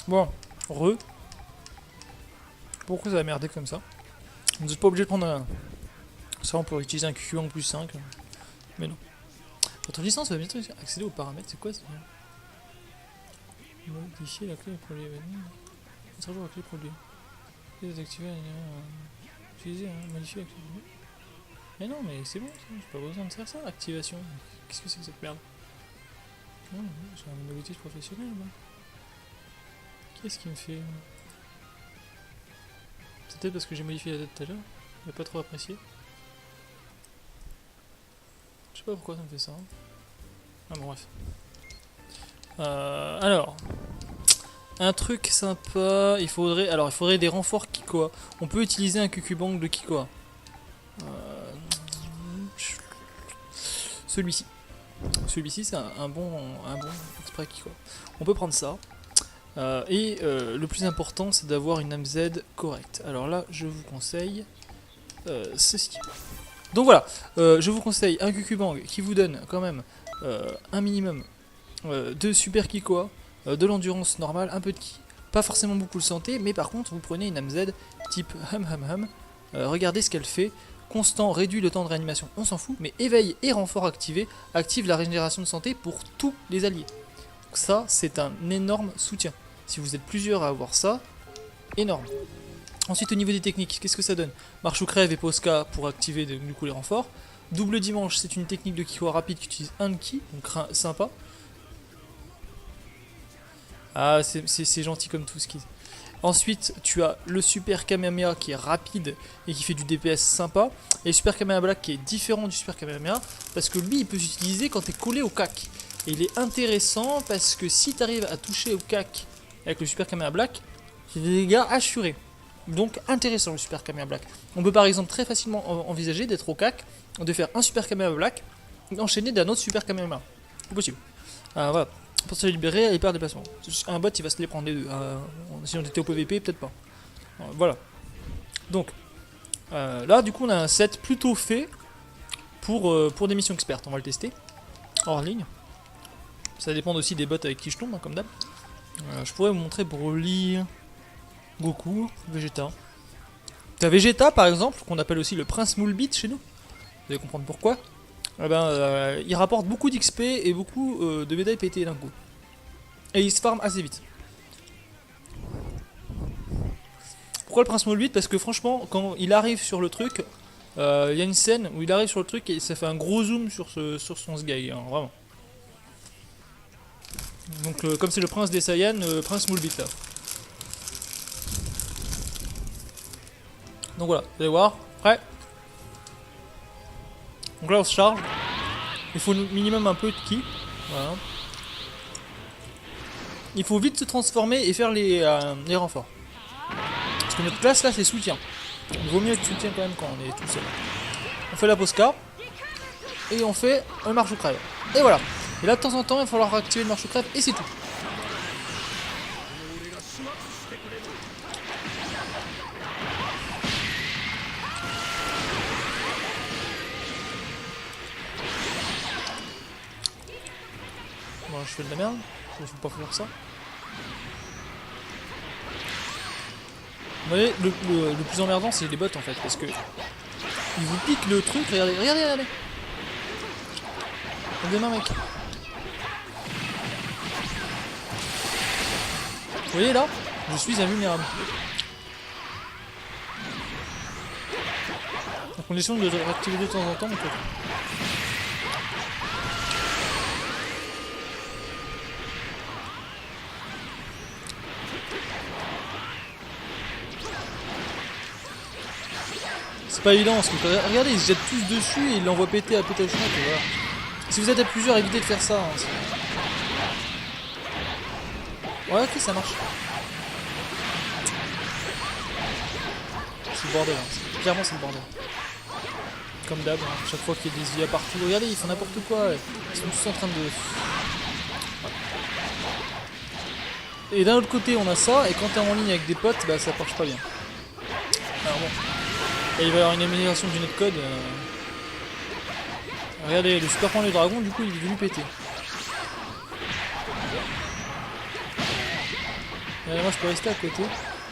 Bon, pourquoi ça a merdé comme ça? Vous n'êtes pas obligé de prendre un... Ça, on pourrait utiliser un QQ en plus 5. Mais non. Votre licence va bientôt accéder aux paramètres. C'est quoi ça? Modifier la clé pour les événements. Mettre à jour la clé produit. Désactiver. Utiliser, modifier la clé produit. Mais non, mais c'est bon, j'ai pas besoin de faire ça. Activation. Qu'est-ce que c'est que cette merde? Non, j'ai un mobilité professionnelle. Qu'est-ce qui me fait? C'est peut-être parce que j'ai modifié la date tout à l'heure. J'ai pas trop apprécié. Je sais pas pourquoi ça me fait ça. Ah bon, bref. Alors, un truc sympa, il faudrait des renforts Kikoa. On peut utiliser un Cucubank de Kikoa. Celui-ci. Celui-ci, c'est un bon exprès Kikoa. On peut prendre ça. Le plus important, c'est d'avoir une MZ correcte. Alors là, je vous conseille ceci. Donc voilà, je vous conseille un Cucubank qui vous donne quand même un minimum de super Kikoa, de l'endurance normale, un peu de ki, pas forcément beaucoup de santé, mais par contre vous prenez une MZ type regardez ce qu'elle fait, constant réduit le temps de réanimation, on s'en fout, mais éveil et renfort activé active la régénération de santé pour tous les alliés. Donc ça c'est un énorme soutien, si vous êtes plusieurs à avoir ça, énorme. Ensuite au niveau des techniques, qu'est-ce que ça donne? Marche ou crève et Posca pour activer du coup les renforts. Double dimanche, c'est une technique de Kikoa rapide qui utilise un ki, donc sympa. Ah, c'est gentil comme tout ce qui... Ensuite, tu as le Super Kamehameha qui est rapide et qui fait du DPS sympa. Et le Super Kamehameha Black qui est différent du Super Kamehameha parce que lui, il peut s'utiliser quand tu es collé au cac. Et il est intéressant parce que si tu arrives à toucher au cac avec le Super Kamehameha Black, c'est des dégâts assurés. Donc intéressant le Super Kamehameha Black. On peut par exemple très facilement envisager d'être au cac, de faire un Super Kamehameha Black, enchaîné d'un autre Super Kamehameha. C'est possible. Voilà. Pour se libérer, hyper déplacement. Un bot il va se les prendre les deux. Si on était au PVP, peut-être pas. Voilà. Donc, là du coup on a un set plutôt fait pour des missions expertes. On va le tester hors ligne. Ça dépend aussi des bots avec qui je tombe, comme d'hab. Je pourrais vous montrer Broly, Goku, Vegeta. T'as Vegeta par exemple, qu'on appelle aussi le Prince Moulbit chez nous. Vous allez comprendre pourquoi. Il rapporte beaucoup d'XP et beaucoup de médailles pétées d'un coup. Et il se farm assez vite. Pourquoi le Prince Moulbit? Parce que franchement, quand il arrive sur le truc, il y a une scène où il arrive sur le truc et ça fait un gros zoom sur son sguy, hein, vraiment. Donc comme c'est le prince des Saiyans, Prince Moulbit là. Donc voilà, vous allez voir, prêt. Donc là on se charge. Il faut minimum un peu de ki. Voilà. Il faut vite se transformer et faire les renforts. Parce que notre classe là c'est soutien. Il vaut mieux être soutien quand même quand on est tout seul. On fait la Posca. Et on fait un marche ou crève. Et voilà. Et là de temps en temps il va falloir activer le marche ou crève et c'est tout. Bon, je fais de la merde. Il faut pas faire ça. Vous voyez, le plus emmerdant c'est les bots en fait, parce que ils vous piquent le truc, regardez. Regardez main mec. Vous voyez là, je suis invulnérable. À condition de le réactiver de temps en temps, peut-être. C'est pas évident parce que regardez, ils se jettent tous dessus et ils l'envoient péter à pétage et voilà. Si vous êtes à plusieurs, évitez de faire ça. Hein. Ouais, ok, ça marche. C'est le bordel, hein. Clairement c'est le bordel. Comme d'hab, hein. Chaque fois qu'il y a des IA partout, regardez, ils font n'importe quoi. Ils sont tous en train de... Et d'un autre côté on a ça, et quand t'es en ligne avec des potes, bah ça marche pas bien. Alors bon. Et il va y avoir une amélioration du netcode. Regardez, le super point du dragon, du coup, il est venu péter. Et moi je peux rester à côté,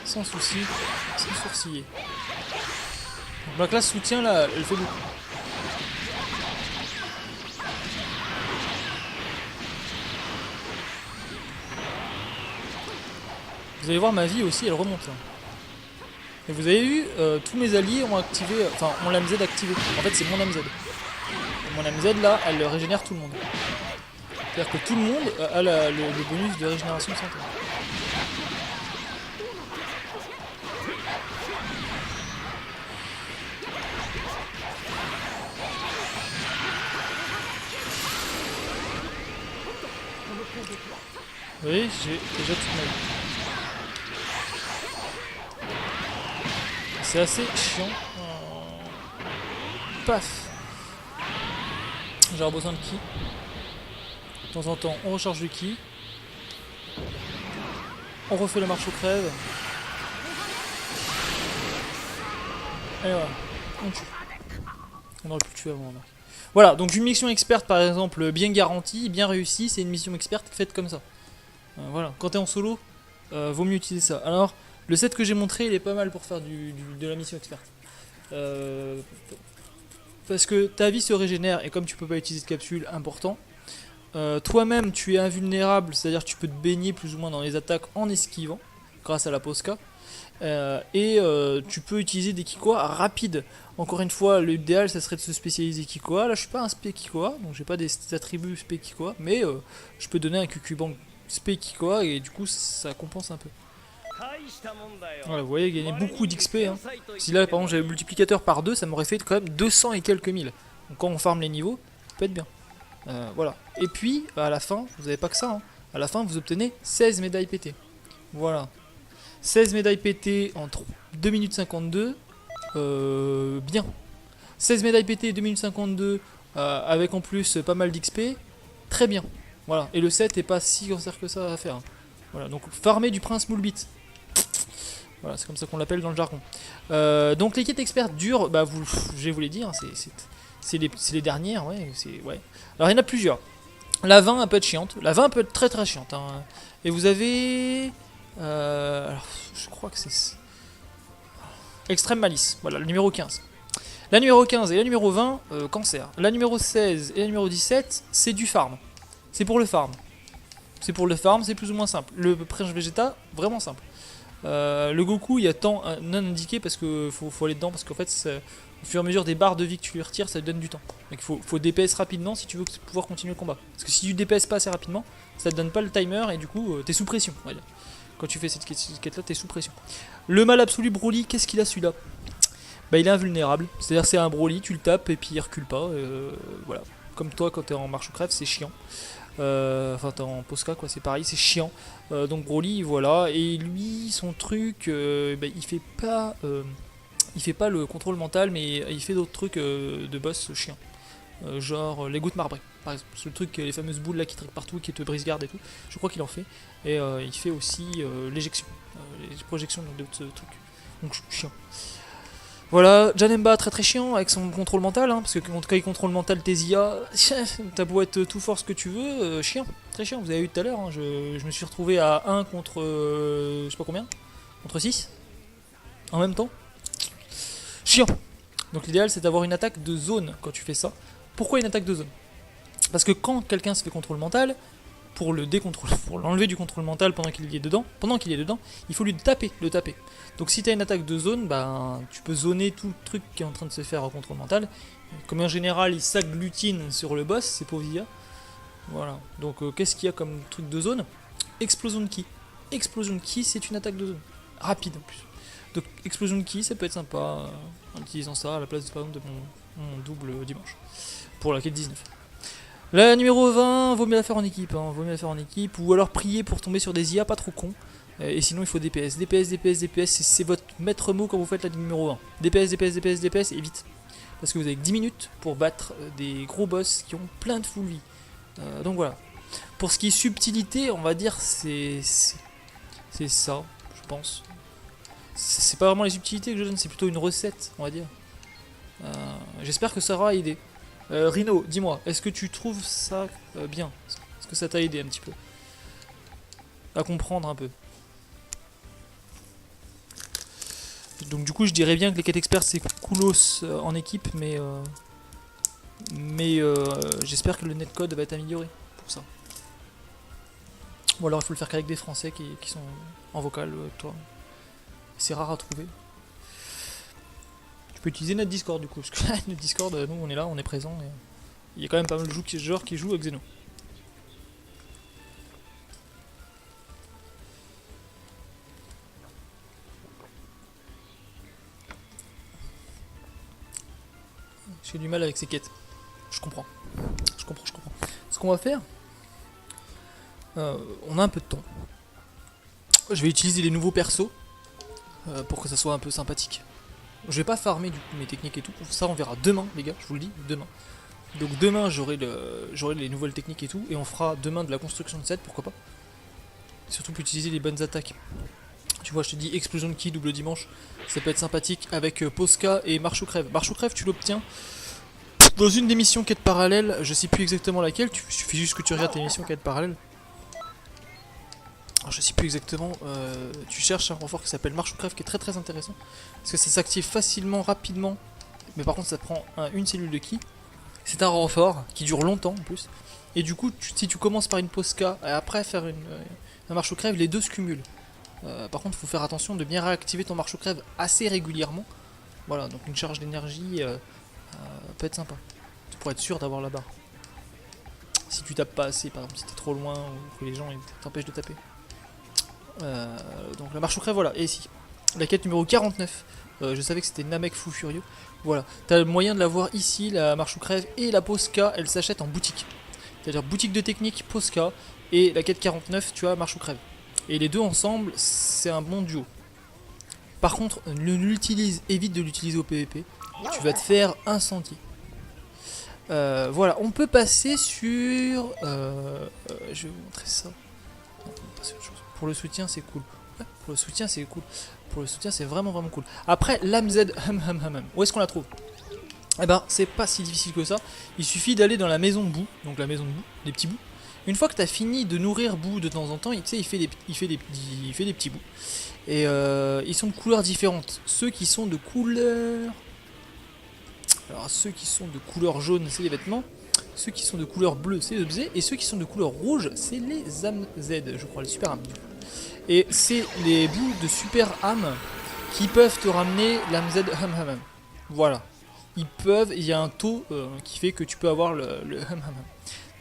sans souci, sans sourciller. Donc la classe soutien là, elle fait beaucoup. Vous allez voir ma vie aussi, elle remonte là. Et vous avez vu, tous mes alliés ont activé, enfin ont l'AMZ activé. En fait c'est mon AMZ. Et mon AMZ là, elle régénère tout le monde. C'est-à-dire que tout le monde a le bonus de régénération de santé. Vous voyez, j'ai déjà toute ma vie. C'est assez chiant. Paf. J'ai besoin de ki. De temps en temps, on recharge le ki. On refait le marche aux crèves. Et voilà, on tue. On aurait pu le tuer avant. Là. Voilà, donc une mission experte par exemple, bien garantie, bien réussie, c'est une mission experte faite comme ça. Voilà, quand t'es en solo, vaut mieux utiliser ça. Alors, le set que j'ai montré, il est pas mal pour faire de la mission experte. Parce que ta vie se régénère, et comme tu peux pas utiliser de capsule, important. Toi-même, tu es invulnérable, c'est-à-dire tu peux te baigner plus ou moins dans les attaques en esquivant, grâce à la Posca. Tu peux utiliser des Kikoa rapides. Encore une fois, l'idéal, ça serait de se spécialiser Kikoa. Là, je suis pas un spé Kikoa, donc j'ai pas des attributs spé Kikoa, mais je peux donner un Cucubank spé Kikoa, et du coup, ça compense un peu. Voilà, vous voyez, gagner beaucoup d'XP. Hein. Si là, par exemple, j'avais le multiplicateur par 2, ça m'aurait fait quand même 200 et quelques mille. Donc quand on farm les niveaux, ça peut être bien. Voilà. Et puis, à la fin, vous n'avez pas que ça. Hein. À la fin, vous obtenez 16 médailles PT. Voilà. 16 médailles PT en 2 minutes 52. Bien. 16 médailles PT, 2 minutes 52, avec en plus pas mal d'XP. Très bien. Voilà. Et le set est pas si cancer que ça à faire. Hein. Voilà. Donc, farmer du prince Moulbit. Voilà, c'est comme ça qu'on l'appelle dans le jargon. Donc les quêtes expertes durent, bah je vais vous les dire, hein, c'est les dernières, ouais, ouais. Alors il y en a plusieurs. La 20 elle peut être chiante, la 20 peut être très très chiante. Hein. Et vous avez... alors je crois que c'est... Extrême Malice, voilà, le numéro 15. La numéro 15 et la numéro 20, cancer. La numéro 16 et la numéro 17, c'est du farm. C'est pour le farm. C'est pour le farm, c'est plus ou moins simple. Le Prince Vegeta, vraiment simple. Le Goku, il y a temps non indiqué parce que faut aller dedans parce qu'en fait, au fur et à mesure des barres de vie que tu lui retires, ça te donne du temps. Donc il faut DPS rapidement si tu veux pouvoir continuer le combat. Parce que si tu DPS pas assez rapidement, ça te donne pas le timer et du coup, t'es sous pression. On va dire. Quand tu fais cette quête-là, t'es sous pression. Le mal absolu Broly, qu'est-ce qu'il a celui-là? Bah, il est invulnérable. C'est-à-dire, c'est un Broly, tu le tapes et puis il recule pas. Voilà. Comme toi, quand t'es en marche ou crève, c'est chiant. Enfin, t'es en Posca, quoi, c'est pareil, c'est chiant. Donc Broly, voilà. Et lui, son truc, bah, il fait pas le contrôle mental, mais il fait d'autres trucs de boss chiants. Genre les gouttes marbrées, par exemple. Ce truc, les fameuses boules là qui triquent partout, qui te brisent garde et tout. Je crois qu'il en fait. Et il fait aussi l'éjection, les projections de ce truc. Donc chiant. Voilà, Janemba très très chiant avec son contrôle mental, hein, parce que quand il contrôle mental tes IA, t'as beau être tout fort ce que tu veux, chiant, très chiant, vous avez vu tout à l'heure, hein, je me suis retrouvé à 1 contre, je sais pas combien, contre 6, en même temps, chiant. Donc l'idéal c'est d'avoir une attaque de zone quand tu fais ça. Pourquoi une attaque de zone? Parce que quand quelqu'un se fait contrôle mental, pour le décontrôler, pour l'enlever du contrôle mental pendant qu'il est dedans, il faut lui taper, le taper. Donc si tu as une attaque de zone, ben, tu peux zoner tout le truc qui est en train de se faire au contrôle mental. Comme en général il s'agglutine sur le boss, c'est pauvres IA. Voilà. Donc qu'est-ce qu'il y a comme truc de zone? Explosion de ki. Explosion de ki, c'est une attaque de zone. Rapide en plus. Donc explosion de ki, ça peut être sympa en utilisant ça à la place par exemple de mon double dimanche. Pour la quête 19. La numéro 20, vaut mieux la faire en équipe, hein, vaut mieux la faire en équipe, ou alors prier pour tomber sur des IA pas trop cons. Et sinon il faut DPS, c'est votre maître mot quand vous faites la numéro 1. DPS, et vite. Parce que vous avez que 10 minutes pour battre des gros boss qui ont plein de full vie. Donc voilà. Pour ce qui est subtilité, on va dire c'est ça, je pense. C'est pas vraiment les subtilités que je donne, c'est plutôt une recette, on va dire. J'espère que ça aura aidé. Rhino, dis-moi, est-ce que tu trouves ça bien? Est-ce que ça t'a aidé un petit peu à comprendre un peu? Donc du coup je dirais bien que les 4 experts c'est coolos en équipe, mais j'espère que le netcode va être amélioré pour ça. Ou alors il faut le faire qu'avec des Français qui sont en vocal, toi. C'est rare à trouver. Tu peux utiliser notre Discord du coup, parce que notre Discord, nous on est là, on est présent. Et il y a quand même pas mal de joueurs qui jouent avec Xeno. J'ai du mal avec ces quêtes. Je comprends. Je comprends. Ce qu'on va faire, on a un peu de temps. Je vais utiliser les nouveaux persos pour que ça soit un peu sympathique. Je vais pas farmer du coup mes techniques et tout. Ça on verra demain les gars, je vous le dis, demain. Donc demain j'aurai les nouvelles techniques et tout. Et on fera demain de la construction de set, pourquoi pas. Surtout pour utiliser les bonnes attaques. Tu vois, je te dis explosion de ki, double dimanche. Ça peut être sympathique avec Posca et Marche ou Crève. Marche ou Crève tu l'obtiens dans une des missions quête parallèle. Je sais plus exactement laquelle, il suffit juste que tu regardes tes missions quête parallèle. Alors, je sais plus exactement, tu cherches un renfort qui s'appelle Marche ou Crève qui est très intéressant. Parce que ça s'active facilement, rapidement. Mais par contre ça prend une cellule de ki. C'est un renfort qui dure longtemps en plus. Et du coup si tu commences par une Posca et après faire un Marche ou Crève, les deux se cumulent. Par contre il faut faire attention de bien réactiver ton Marche ou Crève assez régulièrement. Voilà, donc une charge d'énergie peut être sympa. Pour être sûr d'avoir la barre. Si tu tapes pas assez, par exemple si t'es trop loin ou que les gens t'empêchent de taper. Donc la Marche ou Crève, voilà. Et ici, la quête numéro 49. Je savais que c'était Namek fou furieux. Voilà, t'as le moyen de la voir ici, la Marche ou Crève et la Posca, elle s'achète en boutique. C'est-à-dire boutique de technique, Posca, et la quête 49, tu as Marche ou Crève. Et les deux ensemble, c'est un bon duo. Par contre, évite de l'utiliser au PVP. Tu vas te faire incendier. Voilà, on peut passer sur... je vais vous montrer ça. Non, pas sur autre chose. Pour le soutien, c'est cool. Ouais, pour le soutien, c'est cool. Pour le soutien, c'est vraiment cool. Après, l'AMZ, où est-ce qu'on la trouve? Eh ben, c'est pas si difficile que ça. Il suffit d'aller dans la maison de boue. Donc la maison de boue, les petits bouts. Une fois que tu as fini de nourrir boue de temps en temps, il fait des petits bouts. Et ils sont de couleurs différentes. Ceux qui sont de couleur... Alors ceux qui sont de couleur jaune, c'est les vêtements. Ceux qui sont de couleur bleue, c'est les objets. Et ceux qui sont de couleur rouge, c'est les âmes Z, je crois, les super âmes. Et c'est les bouts de super âmes qui peuvent te ramener l'âme Z hum. Voilà. Ils peuvent, il y a un taux qui fait que tu peux avoir le hum.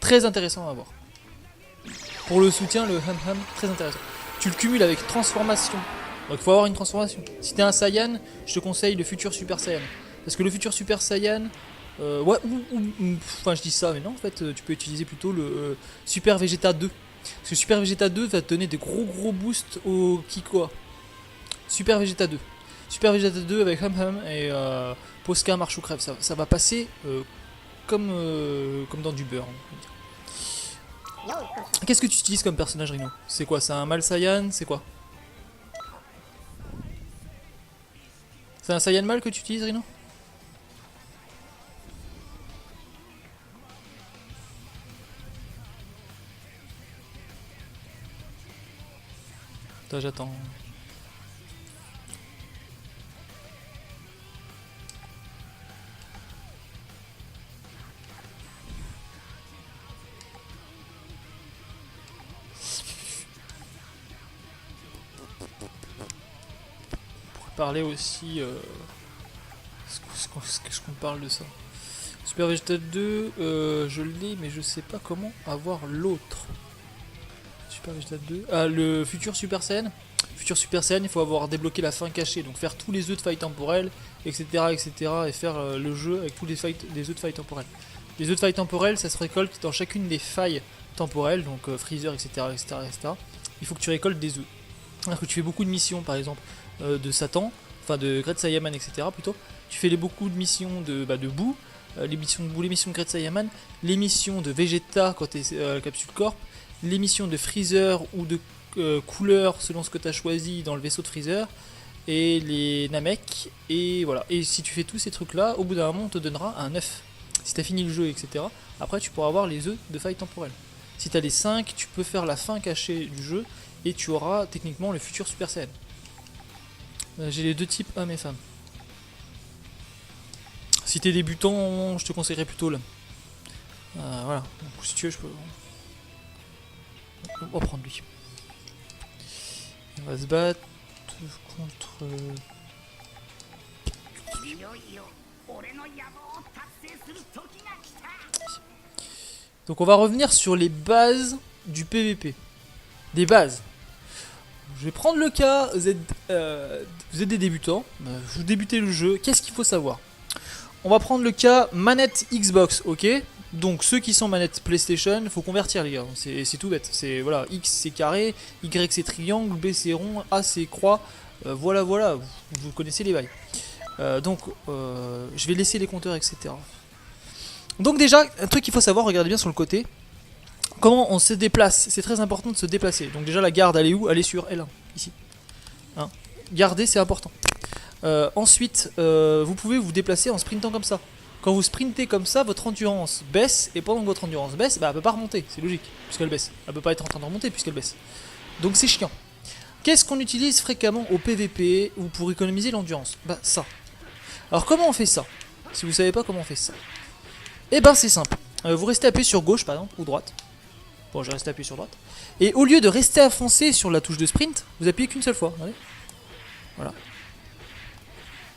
Très intéressant à voir. Pour le soutien, le hum, très intéressant. Tu le cumules avec transformation. Donc il faut avoir une transformation. Si t'es un Saiyan, je te conseille le futur Super Saiyan. Parce que le futur Super Saiyan, ouais, enfin je dis ça, mais non, en fait, tu peux utiliser plutôt le Super Vegeta 2. Parce que Super Vegeta 2 va te donner des gros boosts au Kikoa. Super Vegeta 2. Super Vegeta 2 avec hum et Posca, Marche ou Crève. Ça va passer comme dans du beurre. Qu'est-ce que tu utilises comme personnage, Rhino? C'est quoi? C'est un Mal Saiyan? C'est quoi? C'est un Saiyan Mal que tu utilises, Rhino? Attends, j'attends. Parler aussi qu'est-ce qu'on parle de ça. Super Vegeta 2 je l'ai mais je sais pas comment avoir l'autre. Super Vegeta 2, ah, le futur Super Saiyan. Futur Super Saiyan, il faut avoir débloqué la fin cachée, donc faire tous les œufs de faille temporelle, etc., et faire le jeu avec tous les œufs de faille temporelle. Les œufs de faille temporelle, ça se récolte dans chacune des failles temporelles, donc Freezer, etc., il faut que tu récoltes des œufs. Alors que tu fais beaucoup de missions, par exemple de Satan, enfin de Great Saiyaman, etc. plutôt. Tu fais beaucoup de missions de boue, les missions de boue, les missions de Great Saiyaman, les missions de Vegeta quand tu es Capsule Corp, les missions de Freezer ou de couleur selon ce que tu as choisi dans le vaisseau de Freezer, et les Namek, et voilà. Et si tu fais tous ces trucs là, au bout d'un moment on te donnera un œuf. Si tu as fini le jeu, etc. Après tu pourras avoir les œufs de faille temporelle. Si tu as les 5, tu peux faire la fin cachée du jeu, et tu auras techniquement le futur Super Saiyan. J'ai les deux types hommes et femmes. Si t'es débutant, je te conseillerais plutôt là. Voilà, donc, si tu veux, je peux. On va prendre lui. On va se battre contre. Donc on va revenir sur les bases du PVP. Des bases. Je vais prendre le cas, vous êtes des débutants, vous débutez le jeu, qu'est-ce qu'il faut savoir? On va prendre le cas manette Xbox, ok? Donc ceux qui sont manette PlayStation, il faut convertir les gars, c'est tout bête. C'est voilà, X c'est carré, Y c'est triangle, B c'est rond, A c'est croix, voilà, vous connaissez les bails. Donc je vais laisser les compteurs, etc. Donc déjà, un truc qu'il faut savoir, regardez bien sur le côté, comment on se déplace, c'est très important de se déplacer. Donc déjà la garde elle est où? Elle est sur L1, ici. Hein, garder c'est important. Ensuite, vous pouvez vous déplacer en sprintant comme ça. Quand vous sprintez comme ça, votre endurance baisse, et pendant que votre endurance baisse, bah, elle peut pas remonter, c'est logique, puisqu'elle baisse. Elle peut pas être en train de remonter puisqu'elle baisse. Donc c'est chiant. Qu'est-ce qu'on utilise fréquemment au PVP ou pour économiser l'endurance? Bah ça. Alors comment on fait ça? Si vous savez pas comment on fait ça, eh ben c'est simple. Vous restez appuyé sur gauche par exemple, ou droite. Bon, je vais rester appuyé sur droite. Et au lieu de rester à foncer sur la touche de sprint, vous appuyez qu'une seule fois. Regardez. Voilà.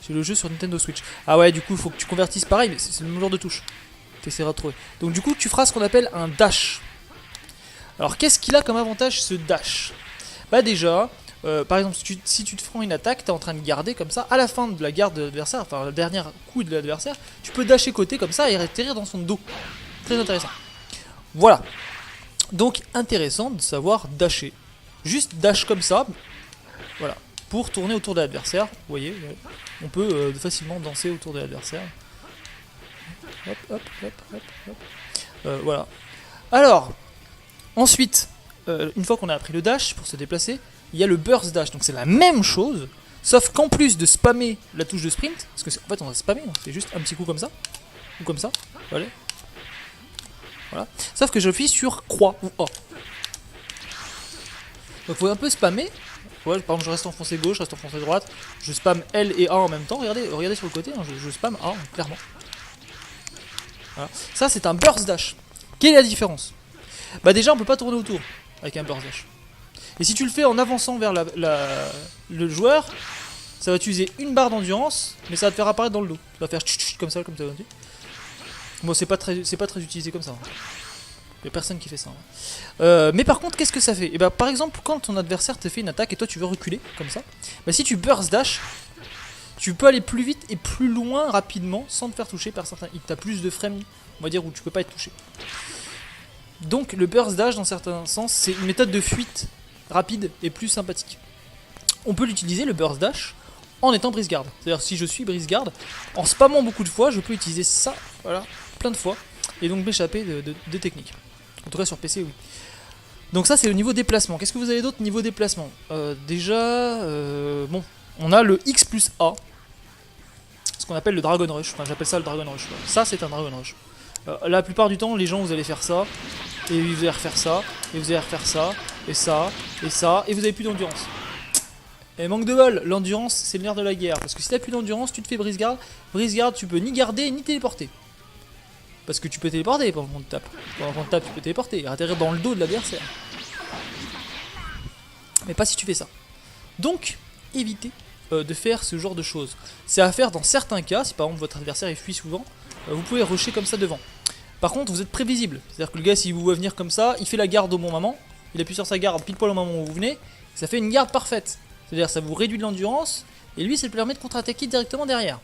C'est le jeu sur Nintendo Switch. Ah ouais, du coup, il faut que tu convertisses pareil, mais c'est le même genre de touche. Tu essaieras de trouver. Donc du coup, tu feras ce qu'on appelle un dash. Alors, qu'est-ce qu'il a comme avantage ce dash? Bah déjà, par exemple, si tu te prends une attaque, tu es en train de garder comme ça, à la fin de la garde de l'adversaire, enfin le dernier coup de l'adversaire, tu peux dasher côté comme ça et atterrir dans son dos. Très intéressant. Voilà. Donc intéressant de savoir dasher. Juste dash comme ça. Voilà. Pour tourner autour de l'adversaire. Vous voyez, on peut facilement danser autour de l'adversaire. Hop, hop, hop, hop, hop. Voilà. Alors, ensuite, une fois qu'on a appris le dash pour se déplacer, il y a le burst dash. Donc c'est la même chose, sauf qu'en plus de spammer la touche de sprint, parce que en fait on va spammer, on fait juste un petit coup comme ça, ou comme ça, voilà. Voilà. Sauf que j'appuie sur croix ou A. Donc il faut un peu spammer. Ouais, par exemple, je reste enfoncé gauche, je reste enfoncé droite, je spam L et A en même temps. Regardez sur le côté, hein, je spam A clairement. Voilà. Ça c'est un burst dash. Quelle est la différence? Bah déjà on peut pas tourner autour avec un burst dash. Et si tu le fais en avançant vers le joueur, ça va utiliser une barre d'endurance, mais ça va te faire apparaître dans le dos. Ça va faire comme ça. Bon, c'est pas très utilisé comme ça. Hein. Il n'y a personne qui fait ça. Hein. Mais par contre, qu'est-ce que ça fait? Et bah, par exemple, quand ton adversaire te fait une attaque et toi tu veux reculer, comme ça, bah, si tu burst dash, tu peux aller plus vite et plus loin rapidement sans te faire toucher par certains hits. T'as plus de frames, on va dire, où tu peux pas être touché. Donc, le burst dash, dans certains sens, c'est une méthode de fuite rapide et plus sympathique. On peut l'utiliser, le burst dash, en étant brise garde. C'est-à-dire, si je suis brise garde, en spammant beaucoup de fois, je peux utiliser ça, voilà, plein de fois, et donc m'échapper de techniques. En tout cas sur PC, oui. Donc ça c'est le niveau déplacement. Qu'est-ce que vous avez d'autre niveau déplacement? Déjà, bon, on a le X plus A, ce qu'on appelle le Dragon Rush. Enfin j'appelle ça le Dragon Rush. Ça c'est un Dragon Rush. La plupart du temps les gens vous allez faire ça, et vous allez refaire ça, et vous allez refaire ça, et ça, et ça, et vous avez plus d'endurance. Et manque de bol, l'endurance c'est le nerf de la guerre. Parce que si t'as plus d'endurance, tu te fais brise garde. Brise garde tu peux ni garder ni téléporter. Parce que tu peux téléporter pendant qu'on te tape. Pendant qu'on te tape, tu peux téléporter et atterrir dans le dos de l'adversaire. Mais pas si tu fais ça. Donc, évitez de faire ce genre de choses. C'est à faire dans certains cas, si par exemple votre adversaire il fuit souvent, vous pouvez rusher comme ça devant. Par contre, vous êtes prévisible. C'est-à-dire que le gars, s'il vous voit venir comme ça, il fait la garde au bon moment, il appuie sur sa garde pile poil au moment où vous venez, ça fait une garde parfaite. C'est-à-dire ça vous réduit de l'endurance, et lui, ça lui permet de contre-attaquer directement derrière.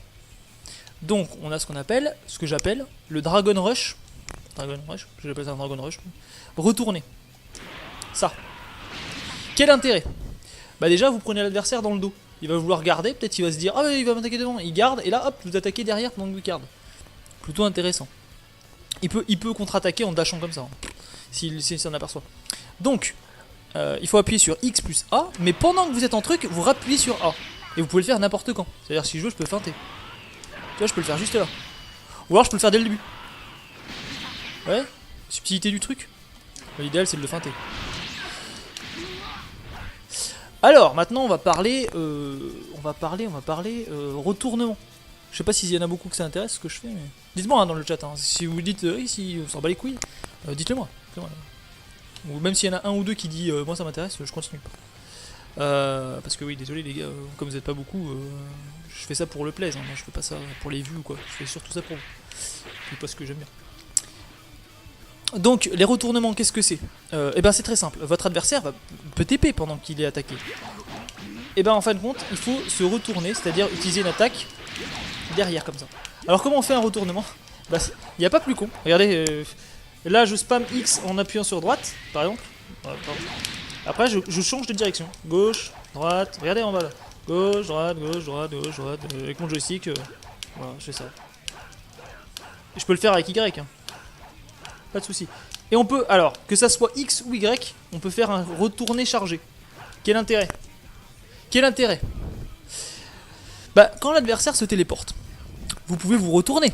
Donc on a ce qu'on appelle, ce que j'appelle le Dragon Rush. J'appelle ça un Dragon Rush. Retourner. Ça. Quel intérêt? Bah déjà vous prenez l'adversaire dans le dos. Il va vouloir garder, peut-être il va se dire ah il va m'attaquer devant. Il garde et là hop vous attaquez derrière pendant que vous garde. Plutôt intéressant. Il peut contre-attaquer en dashant comme ça. Hein, s'il s'en aperçoit. Donc il faut appuyer sur X plus A, mais pendant que vous êtes en truc, vous rappuyez sur A. Et vous pouvez le faire n'importe quand. C'est-à-dire si je veux je peux feinter. Tu vois, je peux le faire juste là. Ou alors je peux le faire dès le début. Ouais, subtilité du truc. L'idéal c'est de le feinter. Alors, maintenant, on va parler retournement. Je sais pas s'il y en a beaucoup que ça intéresse ce que je fais, mais dites-moi hein, dans le chat. Hein. Si vous dites si on s'en bat les couilles, dites-le moi. Ou même s'il y en a un ou deux qui dit moi ça m'intéresse, je continue pas. Parce que oui, désolé les gars, comme vous êtes pas beaucoup, je fais ça pour le plaisir. Hein. Moi, je fais pas ça pour les vues ou quoi. Je fais surtout ça pour vous. C'est pas ce que j'aime bien. Donc les retournements, qu'est-ce que c'est? Et ben c'est très simple. Votre adversaire peut TP pendant qu'il est attaqué. Et ben en fin de compte, il faut se retourner, c'est-à-dire utiliser une attaque derrière comme ça. Alors comment on fait un retournement? Bah il n'y a pas plus con. Regardez, là je spam X en appuyant sur droite, par exemple. Après je change de direction. Gauche, droite, regardez en bas là. Gauche, droite, gauche, droite, gauche, droite. Avec mon joystick, voilà, je fais ça. Et je peux le faire avec Y, hein. Pas de souci. Et on peut, alors, que ça soit X ou Y, on peut faire un retourné chargé. Quel intérêt? Quel intérêt? Bah, quand l'adversaire se téléporte, vous pouvez vous retourner.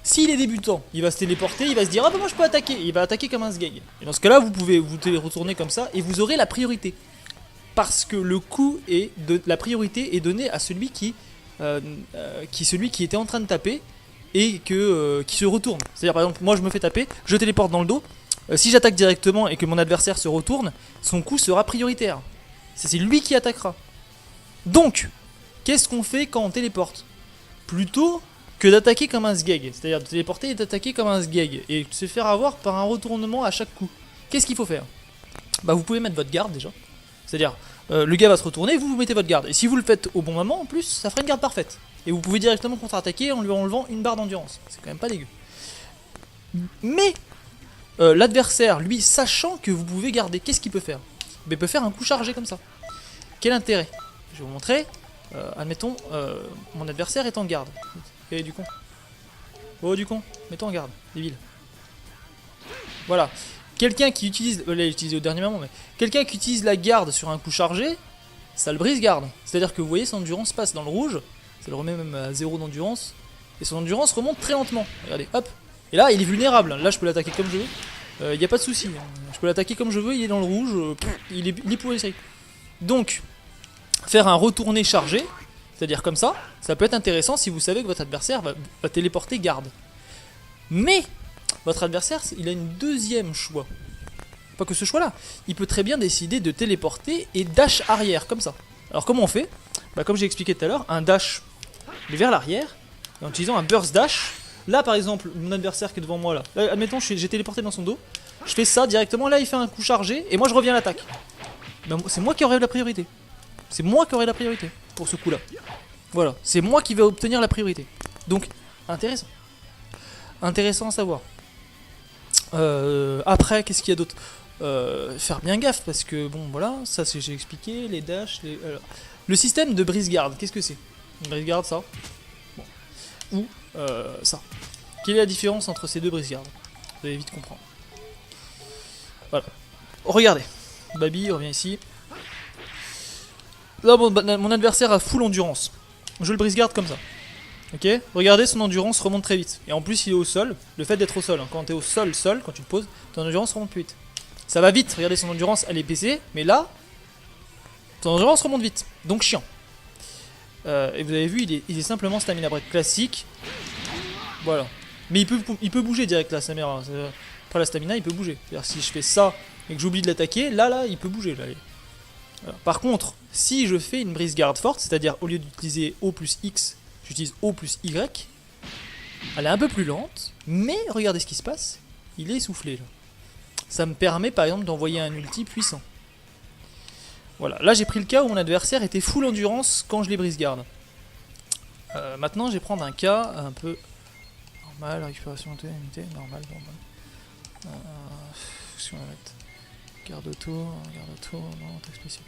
S'il est débutant, il va se téléporter, il va se dire ah bah moi je peux attaquer, il va attaquer comme un sgeg. Et dans ce cas là vous pouvez vous retourner comme ça et vous aurez la priorité. Parce que le coup la priorité est donnée à celui qui était en train de taper et qui se retourne. C'est-à-dire par exemple moi je me fais taper, je téléporte dans le dos, si j'attaque directement et que mon adversaire se retourne, son coup sera prioritaire. C'est lui qui attaquera. Donc, qu'est-ce qu'on fait quand on téléporte? Plutôt que d'attaquer comme un sgeg, c'est-à-dire de téléporter et d'attaquer comme un sgeg, et de se faire avoir par un retournement à chaque coup. Qu'est-ce qu'il faut faire? Bah vous pouvez mettre votre garde déjà, c'est-à-dire le gars va se retourner, vous mettez votre garde, et si vous le faites au bon moment en plus, ça fera une garde parfaite. Et vous pouvez directement contre-attaquer en lui enlevant une barre d'endurance, c'est quand même pas dégueu. Mais l'adversaire, lui, sachant que vous pouvez garder, qu'est-ce qu'il peut faire? Il peut faire un coup chargé comme ça. Quel intérêt? Je vais vous montrer. Admettons, mon adversaire est en garde. Et du con. Oh du con, mets-toi en garde, débile. Voilà. Quelqu'un qui utilise, là il utilisé au dernier moment, mais quelqu'un qui utilise la garde sur un coup chargé, ça le brise garde. C'est-à-dire que vous voyez son endurance passe dans le rouge, ça le remet même à 0 d'endurance, et son endurance remonte très lentement. Regardez, hop. Et là il est vulnérable, là je peux l'attaquer comme je veux, il n'y a pas de souci. Je peux l'attaquer comme je veux, il est dans le rouge, il est pourri. Donc, faire un retourné chargé, c'est-à-dire comme ça peut être intéressant si vous savez que votre adversaire va téléporter garde. Mais votre adversaire, il a une deuxième choix. Pas que ce choix-là. Il peut très bien décider de téléporter et dash arrière, comme ça. Alors comment on fait? Bah, comme j'ai expliqué tout à l'heure, un dash vers l'arrière, en utilisant un burst dash. Là par exemple, mon adversaire qui est devant moi là, admettons j'ai téléporté dans son dos, je fais ça directement, là il fait un coup chargé, et moi je reviens à l'attaque. Bah, c'est moi qui aurai la priorité. C'est moi qui aurai la priorité pour ce coup-là. Voilà, c'est moi qui vais obtenir la priorité. Donc, intéressant. Intéressant à savoir. Après, qu'est-ce qu'il y a d'autre? Faire bien gaffe, parce que, bon, voilà, ça j'ai expliqué, les dashs, le système de brise-garde, qu'est-ce que c'est? Une brise-garde, ça. Bon. Ou ça. Quelle est la différence entre ces deux brise-gardes? Vous allez vite comprendre. Voilà. Regardez. Baby, revient ici. Là, mon adversaire a full endurance. Je le brise-garde comme ça. Ok? Regardez, son endurance remonte très vite. Et en plus, il est au sol. Le fait d'être au sol, hein, quand tu es au sol, quand tu te poses, ton endurance remonte plus vite. Ça va vite, regardez, son endurance, elle est baissée. Mais là, ton endurance remonte vite. Donc, chiant. Et vous avez vu, il est simplement stamina break classique. Voilà. Mais il peut bouger direct, là, sa mère. Après la stamina, il peut bouger. C'est-à-dire, si je fais ça et que j'oublie de l'attaquer, là, il peut bouger. Là. Voilà. Par contre, si je fais une brise garde forte, c'est-à-dire au lieu d'utiliser O plus X, j'utilise O plus Y, elle est un peu plus lente, mais regardez ce qui se passe, il est essoufflé là. Ça me permet par exemple d'envoyer un ulti puissant. Voilà, là j'ai pris le cas où mon adversaire était full endurance quand je les brise garde. Maintenant je vais prendre un cas un peu normal, récupération unité, normal. Qu'est-ce qu'on va mettre? Garde auto, non, texte spécial.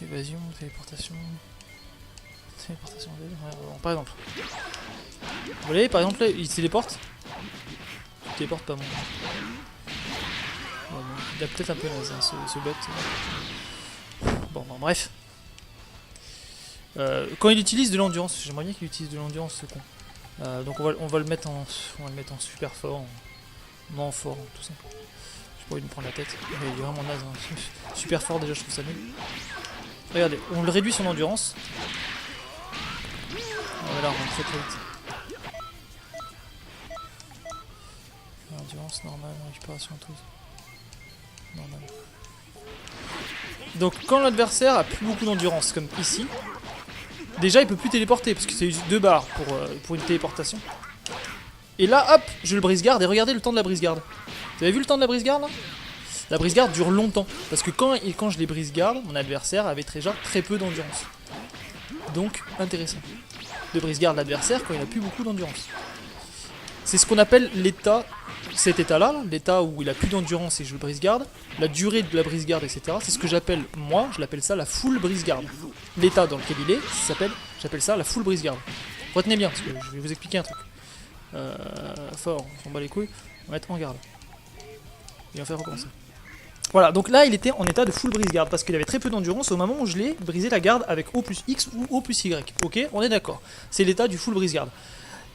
Évasion, téléportation. Par exemple. Vous voyez, par exemple, là, il se téléporte. Il téléporte pas, mon. Bon, il a peut-être un peu naze, hein, ce bot. Bon, bref. Quand il utilise de l'endurance, j'aimerais bien qu'il utilise de l'endurance, ce con. Donc on va le mettre en super fort, en fort, tout simplement. J'ai pas envie de me prendre la tête. Il est vraiment naze. Hein. Super fort déjà, je trouve ça nul. Regardez, on le réduit son endurance. Voilà, on va très très vite. Endurance normale, récupération tous. Normal. Donc quand l'adversaire a plus beaucoup d'endurance, comme ici, déjà il peut plus téléporter parce que c'est juste 2 barres pour une téléportation. Et là, hop, je le brise-garde et regardez le temps de la brise-garde. Vous avez vu le temps de la brise-garde là? La brise-garde dure longtemps parce que quand je les brise-garde, mon adversaire avait déjà très peu d'endurance. Donc intéressant de brise-garde l'adversaire quand il a plus beaucoup d'endurance. C'est ce qu'on appelle l'état, cet état-là, l'état où il a plus d'endurance et je le brise-garde, la durée de la brise-garde, etc. C'est ce que j'appelle, moi, je l'appelle ça la full brise-garde. L'état dans lequel il est, j'appelle ça la full brise-garde. Retenez bien, parce que je vais vous expliquer un truc. Fort, on s'en bat les couilles, on va mettre en garde. Et on va faire recommencer. Voilà, donc là il était en état de full brise-garde, parce qu'il avait très peu d'endurance au moment où je l'ai brisé la garde avec O plus X ou O plus Y. Ok, on est d'accord. C'est l'état du full brise-garde.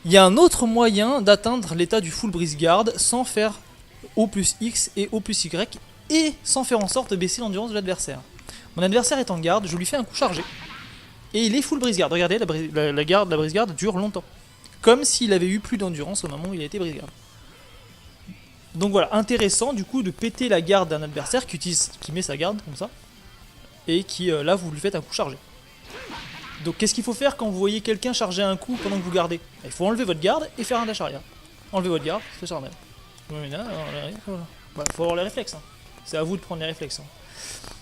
Il y a un autre moyen d'atteindre l'état du full brise-garde sans faire O plus X et O plus Y et sans faire en sorte de baisser l'endurance de l'adversaire. Mon adversaire est en garde, je lui fais un coup chargé et il est full brise-garde. Regardez, la brise-garde dure longtemps. Comme s'il avait eu plus d'endurance au moment où il a été brise-garde. Donc voilà, intéressant du coup de péter la garde d'un adversaire qui met sa garde comme ça et qui là vous lui faites un coup chargé. Donc qu'est-ce qu'il faut faire quand vous voyez quelqu'un charger un coup pendant que vous gardez? Il faut enlever votre garde et faire un dash arrière. Enlevez votre garde, c'est chargé. Voilà, faut avoir les réflexes. Hein. C'est à vous de prendre les réflexes. Hein.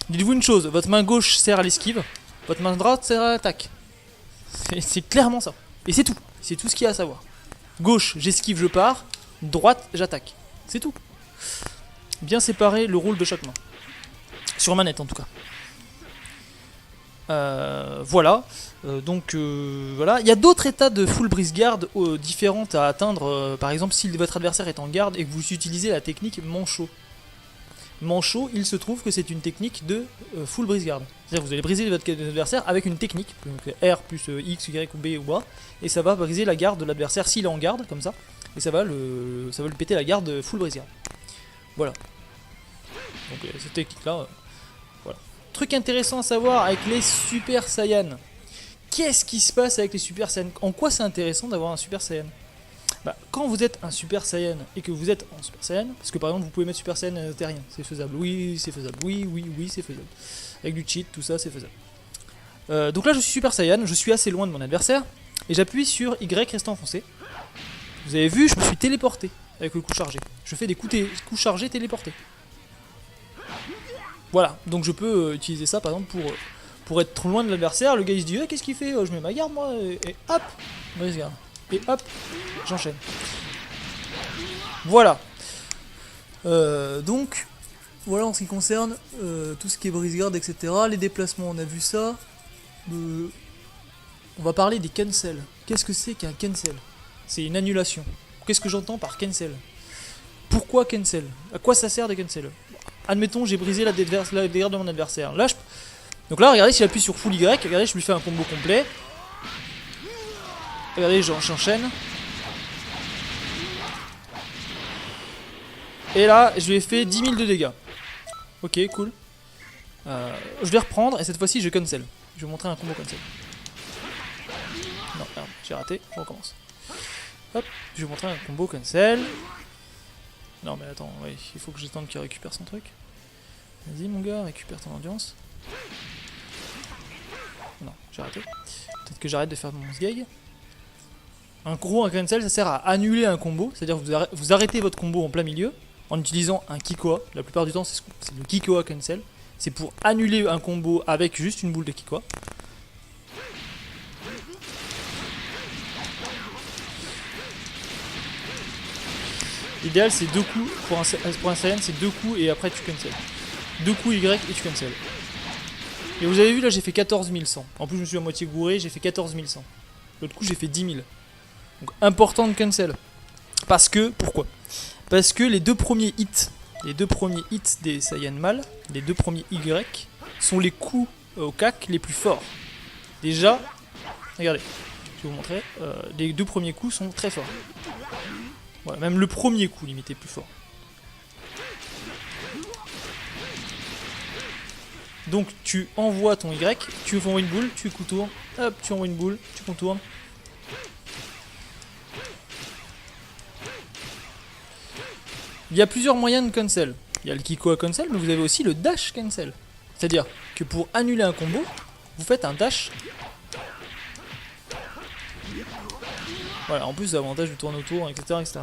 Dites-vous une chose, votre main gauche sert à l'esquive, votre main droite sert à l'attaque. C'est clairement ça. Et c'est tout. C'est tout ce qu'il y a à savoir. Gauche, j'esquive, je pars. Droite, j'attaque. C'est tout. Bien séparer le rôle de chaque main. Sur manette en tout cas. Voilà. Voilà. Il y a d'autres états de full brise-garde différentes à atteindre. Par exemple, si votre adversaire est en garde et que vous utilisez la technique manchot. Manchot, il se trouve que c'est une technique de full brise-garde. C'est-à-dire que vous allez briser votre adversaire avec une technique, donc R plus X, Y ou B ou A, et ça va briser la garde de l'adversaire s'il est en garde, comme ça, et ça va le péter la garde full brise-garde. Voilà. Donc cette technique-là, voilà. Truc intéressant à savoir avec les Super Saiyan. Qu'est-ce qui se passe avec les Super Saiyan? En quoi c'est intéressant d'avoir un Super Saiyan? Bah, quand vous êtes un Super Saiyan et que vous êtes en Super Saiyan, parce que par exemple vous pouvez mettre Super Saiyan terrien, c'est faisable, oui c'est faisable, oui c'est faisable. Avec du cheat, tout ça c'est faisable. Donc là je suis Super Saiyan, je suis assez loin de mon adversaire, et j'appuie sur Y restant enfoncé. Vous avez vu, je me suis téléporté avec le coup chargé. Je fais des coups chargés téléportés. Voilà, donc je peux utiliser ça par exemple pour être trop loin de l'adversaire. Le gars il se dit qu'est-ce qu'il fait, je mets ma garde moi, et hop, brise garde. Et hop, j'enchaîne. Voilà. Donc, voilà en ce qui concerne tout ce qui est brise-garde, etc. Les déplacements, on a vu ça. On va parler des cancels. Qu'est-ce que c'est qu'un cancel? C'est une annulation. Qu'est-ce que j'entends par cancel? Pourquoi cancel? À quoi ça sert de cancel? Admettons, j'ai brisé la garde de mon adversaire. Là, donc là, regardez, si j'appuie sur full Y, regardez, je lui fais un combo complet. Regardez, j'enchaîne. Et là, je lui ai fait 10 000 de dégâts. Ok, cool. Je vais reprendre et cette fois-ci, je cancel. Je vais vous montrer un combo cancel. Non, merde, j'ai raté. Je recommence. Hop, je vais vous montrer un combo cancel. Non, mais attends, ouais, il faut que j'attende qu'il récupère son truc. Vas-y, mon gars, récupère ton endurance. Non, j'ai raté. Peut-être que j'arrête de faire mon sgeg. Un cancel, ça sert à annuler un combo, c'est-à-dire que vous arrêtez votre combo en plein milieu en utilisant un Kikoa. La plupart du temps, c'est le Kikoa cancel. C'est pour annuler un combo avec juste une boule de Kikoa. L'idéal, c'est 2 coups. Pour un Saiyan, c'est 2 coups et après tu cancel. 2 coups Y et tu cancel. Et vous avez vu, là, j'ai fait 14 100. En plus, je me suis à moitié gouré, j'ai fait 14 100. L'autre coup, j'ai fait 10 000. Donc important de cancel. Pourquoi? Parce que les deux premiers hits des Saiyan mâles, les deux premiers Y, sont les coups au cac les plus forts. Déjà, regardez, je vais vous montrer, les deux premiers coups sont très forts. Voilà, même le premier coup limite est plus fort. Donc tu envoies ton Y, tu envoies une boule, tu contournes, hop, tu envoies une boule, tu contournes. Il y a plusieurs moyens de cancel. Il y a le Kikoa cancel, mais vous avez aussi le dash cancel. C'est-à-dire que pour annuler un combo, vous faites un dash. Voilà, en plus l'avantage du tourne autour, etc., etc.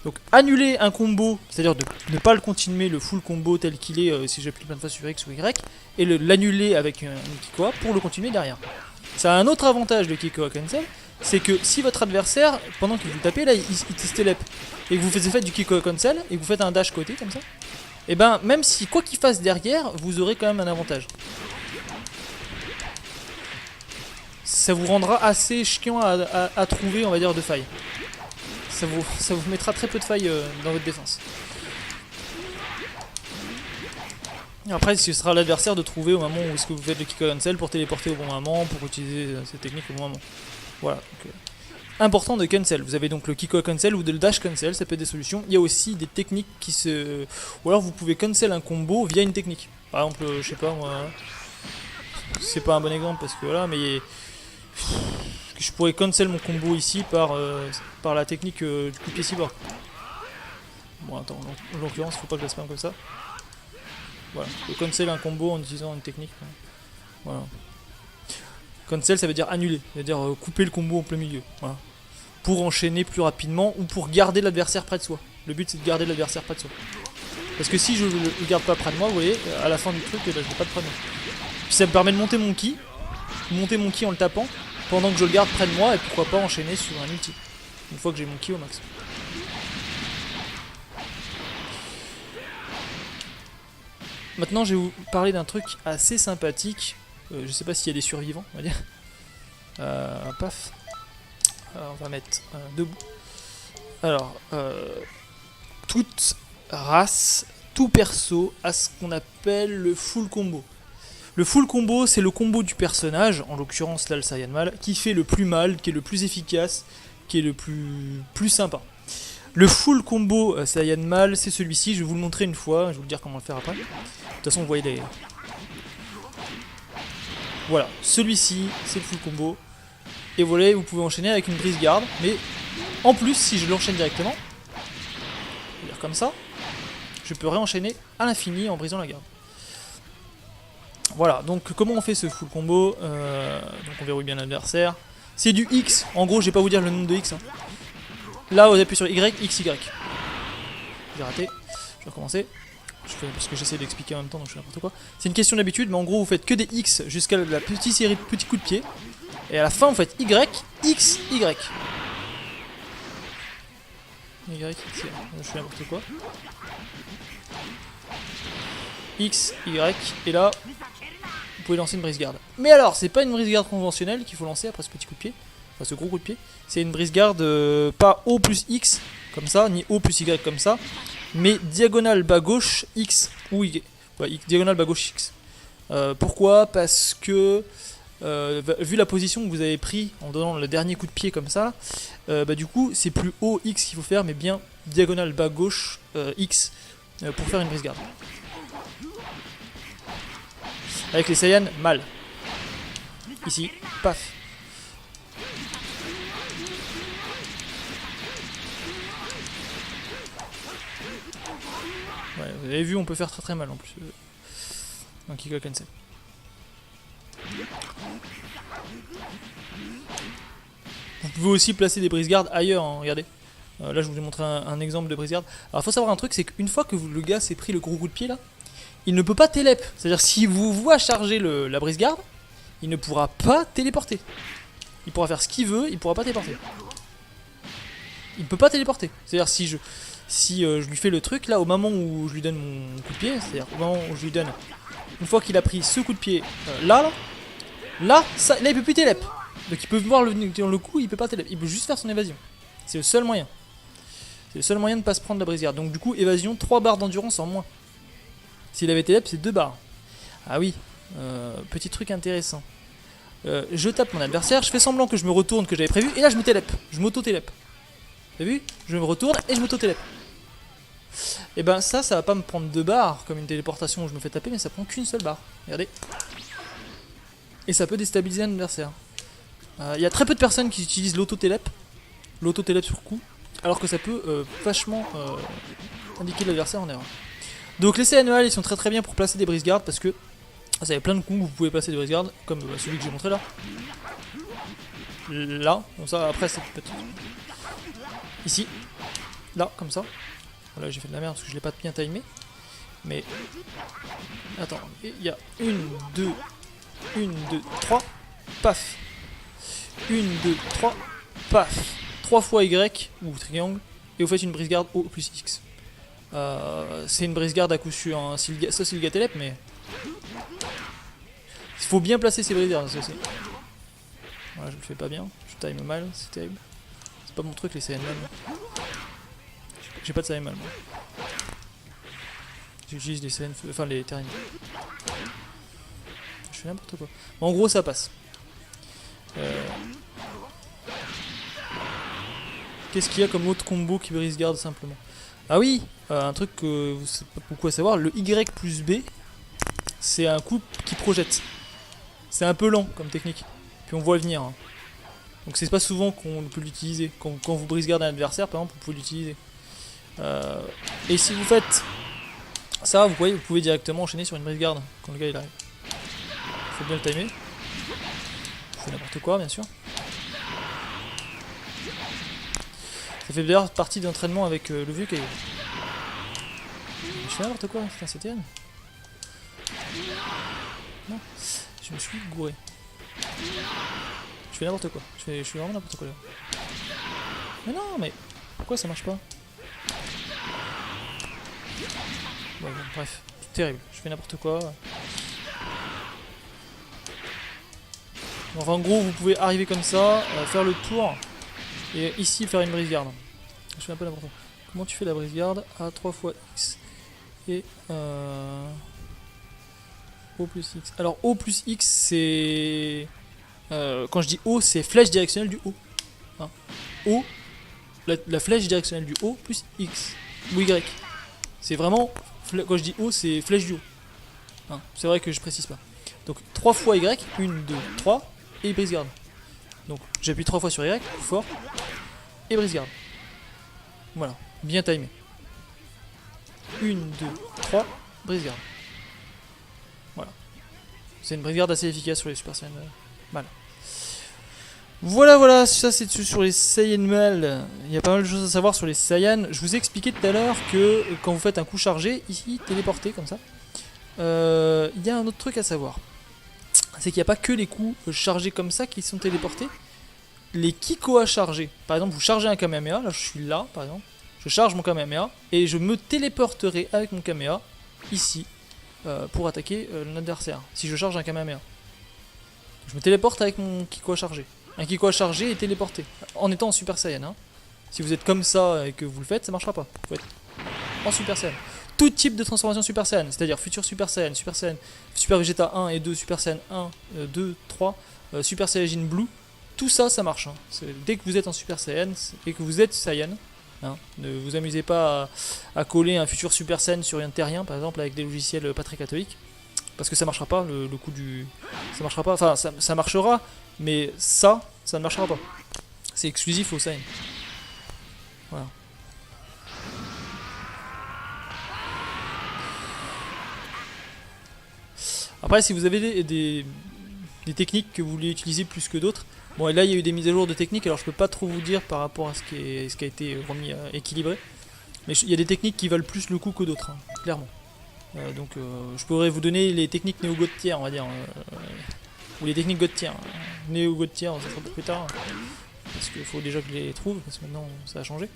Donc annuler un combo, c'est-à-dire de ne pas le continuer, le full combo tel qu'il est si j'appuie plein de fois sur X ou Y, et l'annuler avec un Kikoa pour le continuer derrière. Ça a un autre avantage, le Kikoa cancel, c'est que si votre adversaire, pendant que vous tapez, là, il se télep, et que vous faites du Kikoa cancel, et que vous faites un dash côté comme ça, et ben même si quoi qu'il fasse derrière, vous aurez quand même un avantage. Ça vous rendra assez chiant à trouver, on va dire, de failles. Ça vous mettra très peu de failles dans votre défense. Après, ce sera l'adversaire de trouver au moment où est-ce que vous faites le Kikoa cancel pour téléporter au bon moment, pour utiliser cette technique au bon moment. Voilà. Donc, important de cancel. Vous avez donc le Kikoa cancel ou le dash cancel, ça peut être des solutions. Il y a aussi des techniques qui se... Ou alors vous pouvez cancel un combo via une technique. Par exemple, je sais pas moi... C'est pas un bon exemple parce que voilà, mais... Je pourrais cancel mon combo ici par la technique du coup de pied cyborg. Bon attends, en l'occurrence faut pas que je la spam comme ça. Voilà, je peux cancel un combo en utilisant une technique. Voilà. Cancel ça veut dire annuler, ça veut dire couper le combo en plein milieu. Voilà. Pour enchaîner plus rapidement ou pour garder l'adversaire près de soi. Le but c'est de garder l'adversaire près de soi. Parce que si je le garde pas près de moi, vous voyez, à la fin du truc, je n'ai pas de près de moi. Puis ça me permet de monter mon ki en le tapant. Pendant que je le garde près de moi et pourquoi pas enchaîner sur un ulti. Une fois que j'ai mon ki au max. Maintenant je vais vous parler d'un truc assez sympathique. Je sais pas s'il y a des survivants, on va dire. Paf. Alors, on va mettre debout. Alors, toute race, tout perso a ce qu'on appelle le full combo. Le full combo, c'est le combo du personnage, en l'occurrence là le Saiyan Mal, qui fait le plus mal, qui est le plus efficace, qui est le plus sympa. Le full combo Saiyan Mal, c'est celui-ci, je vais vous le montrer une fois, je vais vous dire comment le faire après. De toute façon, vous voyez les... Voilà, celui-ci, c'est le full combo. Et voilà, vous pouvez enchaîner avec une brise garde, mais en plus, si je l'enchaîne directement, je vais dire comme ça, je peux réenchaîner à l'infini en brisant la garde. Voilà, donc comment on fait ce full combo donc on verrouille bien l'adversaire. C'est du X, en gros je vais pas vous dire le nombre de X. Hein. Là vous appuyez sur Y, X, Y. J'ai raté, je vais recommencer. Parce que j'essaie d'expliquer en même temps donc je fais n'importe quoi. C'est une question d'habitude, mais en gros vous faites que des X jusqu'à la petite série de petits coups de pied. Et à la fin vous faites Y, X, Y. Y, X, Y. Je fais n'importe quoi. X, Y, et là... Vous pouvez lancer une brise garde. Mais alors, c'est pas une brise garde conventionnelle qu'il faut lancer après ce petit coup de pied, enfin ce gros coup de pied. C'est une brise garde pas O plus X comme ça, ni O plus Y comme ça, mais diagonale bas gauche X ou Y. Ouais, diagonale bas gauche X. Pourquoi? Parce que vu la position que vous avez pris en donnant le dernier coup de pied comme ça, du coup c'est plus O X qu'il faut faire, mais bien diagonale bas gauche X pour faire une brise garde. Avec les Saiyans, mal. Ici, paf. Ouais, vous avez vu, on peut faire très très mal en plus. Un Kikoa cancel. Vous pouvez aussi placer des brise-gardes ailleurs, hein, regardez. Là, je vous ai montré un exemple de brise-garde. Alors, il faut savoir un truc, c'est qu'une fois que le gars s'est pris le gros coup de pied là, il ne peut pas télép. C'est-à-dire s'il vous voit charger la brise garde, il ne pourra pas téléporter. Il pourra faire ce qu'il veut, il pourra pas téléporter. Il ne peut pas téléporter. C'est-à-dire si je lui fais le truc, là au moment où je lui donne mon coup de pied, c'est-à-dire au moment où je lui donne, une fois qu'il a pris ce coup de pied, là il peut plus télép. Donc il peut voir le coup, il peut pas télép. Il peut juste faire son évasion. C'est le seul moyen. C'est le seul moyen de ne pas se prendre la brise garde. Donc du coup, évasion, 3 barres d'endurance en moins. S'il avait télép, c'est 2 barres. Ah oui, petit truc intéressant. Je tape mon adversaire, je fais semblant que je me retourne, que j'avais prévu, et là je me télép. Je m'auto-télép. Vous avez vu? Je me retourne et je m'auto-télép. Et ben ça va pas me prendre 2 barres comme une téléportation où je me fais taper, mais ça prend qu'une seule barre. Regardez. Et ça peut déstabiliser un adversaire. Il y a très peu de personnes qui utilisent l'auto-télep sur coup, alors que ça peut vachement indiquer l'adversaire en erreur. Donc les CNEL ils sont très bien pour placer des brise-gardes parce que vous avez plein de coups où vous pouvez placer des brise-gardes, comme celui que j'ai montré là. Là, comme ça, après c'est peut-être... Ici, là, comme ça. Voilà, j'ai fait de la merde parce que je l'ai pas bien timé. Mais... Attends, il y a 1, 2, 3, paf. 1, 2, 3, paf. 3 fois Y, ou triangle, et vous faites une brise-garde O plus X. C'est une brise-garde à coup sûr, hein. Ça c'est le gâtelep, mais... Il faut bien placer ses brise-gardes, ça aussi. Voilà, je le fais pas bien, je time mal, c'est terrible. C'est pas mon truc les CN mal. J'ai pas de CN mal, moi. J'utilise les CN, enfin les terrains. Je fais n'importe quoi. En gros, ça passe. Qu'est-ce qu'il y a comme autre combo qui brise garde simplement? Ah oui, un truc que vous savez pas beaucoup à savoir, le Y plus B, c'est un coup qui projette. C'est un peu lent comme technique, puis on voit venir. Hein. Donc c'est pas souvent qu'on peut l'utiliser. Quand vous brise garde un adversaire, par exemple, vous pouvez l'utiliser. Et si vous faites ça, vous pouvez directement enchaîner sur une brise garde quand le gars il arrive. Faut bien le timer. Je fais n'importe quoi, bien sûr. Ça fait d'ailleurs partie d'entraînement avec le vieux caillou. Je fais n'importe quoi, putain, c'est terrible. Non, je me suis gouré. Je fais n'importe quoi. Je fais vraiment n'importe quoi là. Mais non, mais pourquoi ça marche pas? Bon, bref, c'est terrible. Je fais n'importe quoi. Enfin, en gros, vous pouvez arriver comme ça, faire le tour. Et ici faire une brise garde. Je fais un peu n'importe quoi. Comment tu fais la brise garde à 3 fois X et O plus X. Alors O plus X c'est... quand je dis O c'est flèche directionnelle du haut. Hein. O, la flèche directionnelle du haut plus X ou Y. C'est vraiment... Quand je dis O c'est flèche du haut. Hein. C'est vrai que je précise pas. Donc 3 fois Y, 1, 2, 3 et brise garde. Donc j'appuie 3 fois sur Y, fort, et brise garde. Voilà, bien timé. 1, 2, 3, brise garde. Voilà. C'est une brise garde assez efficace sur les Super Saiyan mal. Voilà, ça c'est sur les Saiyan mal. Il y a pas mal de choses à savoir sur les Saiyan. Je vous ai expliqué tout à l'heure que quand vous faites un coup chargé, ici, téléporté comme ça, il y a un autre truc à savoir. C'est qu'il n'y a pas que les coups chargés comme ça qui sont téléportés. Les Kikoa chargés, par exemple vous chargez un Kamehameha, là je suis là par exemple, je charge mon Kamehameha et je me téléporterai avec mon Kamehameha ici pour attaquer l'adversaire, si je charge un Kamehameha. Je me téléporte avec mon Kikoa chargé. Un Kikoa chargé est téléporté, en étant en Super Saiyan. Hein. Si vous êtes comme ça et que vous le faites, ça marchera pas. Vous êtes en Super Saiyan. Tout type de transformation Super Saiyan, c'est-à-dire futur Super Saiyan, Super Vegeta 1 et 2, Super Saiyan 1, 2, 3, Super Saiyajin Blue, tout ça, ça marche. Hein. Dès que vous êtes en Super Saiyan et que vous êtes Saiyan, hein, ne vous amusez pas à coller un futur Super Saiyan sur un terrien, par exemple, avec des logiciels pas très catholiques, parce que ça marchera pas, le coup du... Ça marchera pas, enfin, ça marchera, mais ça ne marchera pas. C'est exclusif au Saiyan. Voilà. Après, si vous avez des techniques que vous voulez utiliser plus que d'autres, bon, et là il y a eu des mises à jour de techniques, alors je peux pas trop vous dire par rapport à ce qui a été remis équilibré, mais il y a des techniques qui valent plus le coup que d'autres, hein, clairement. Donc je pourrais vous donner les techniques néo-god tier, on va dire, ou les techniques god tier. Néo-god tier, ça sera pour plus tard, parce qu'il faut déjà que je les trouve, parce que maintenant ça a changé.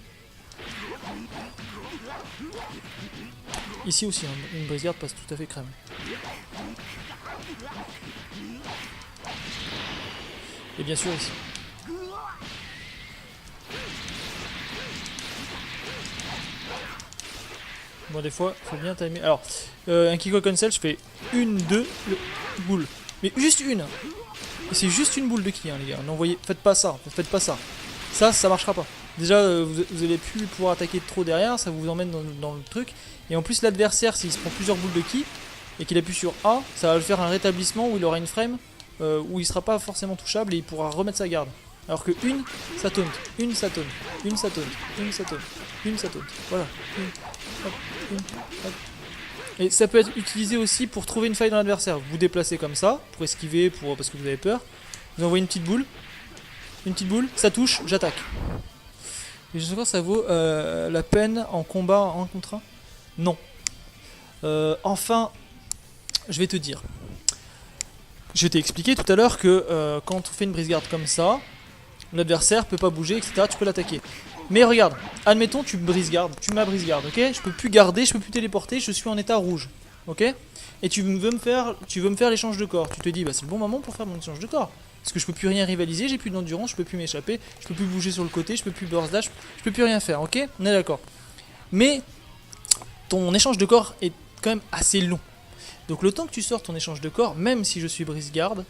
Ici aussi, hein, une brise garde passe tout à fait crème. Et bien sûr ici. Bon, des fois, il faut bien timer. Alors, un Kikoa Cancel, je fais 1, 2, boule. Mais juste une. Et c'est juste une boule de ki, hein, les gars. N'envoyez, faites pas ça, faites pas ça. Ça marchera pas. Déjà, vous allez plus pouvoir attaquer de trop derrière, ça vous emmène dans le truc. Et en plus, l'adversaire, s'il se prend plusieurs boules de ki et qu'il appuie sur A, ça va le faire un rétablissement où il aura une frame où il sera pas forcément touchable et il pourra remettre sa garde. Alors que une, ça taunt, une, ça taunt, une, ça taunt, une, ça taunt, une, ça taunt. Voilà. Une, hop. Et ça peut être utilisé aussi pour trouver une faille dans l'adversaire. Vous déplacez comme ça, pour esquiver, parce que vous avez peur. Vous envoyez une petite boule, ça touche, j'attaque. Et je sais pas, ça vaut la peine en combat en contre 1 ? Non. Enfin, je vais te dire. Je t'ai expliqué tout à l'heure que quand on fait une brise-garde comme ça, l'adversaire peut pas bouger, etc. Tu peux l'attaquer. Mais regarde, admettons tu brise-garde, tu m'as brise-garde, ok ? Je peux plus garder, je peux plus téléporter, je suis en état rouge, ok ? Et tu veux me faire l'échange de corps. Tu te dis, bah c'est le bon moment pour faire mon échange de corps. Parce que je peux plus rien rivaliser, j'ai plus d'endurance, je peux plus m'échapper, je peux plus bouger sur le côté, je peux plus burst dash, je peux plus rien faire, ok ? On est d'accord. Mais ton échange de corps est quand même assez long. Donc le temps que tu sors ton échange de corps, même si je suis brise-garde,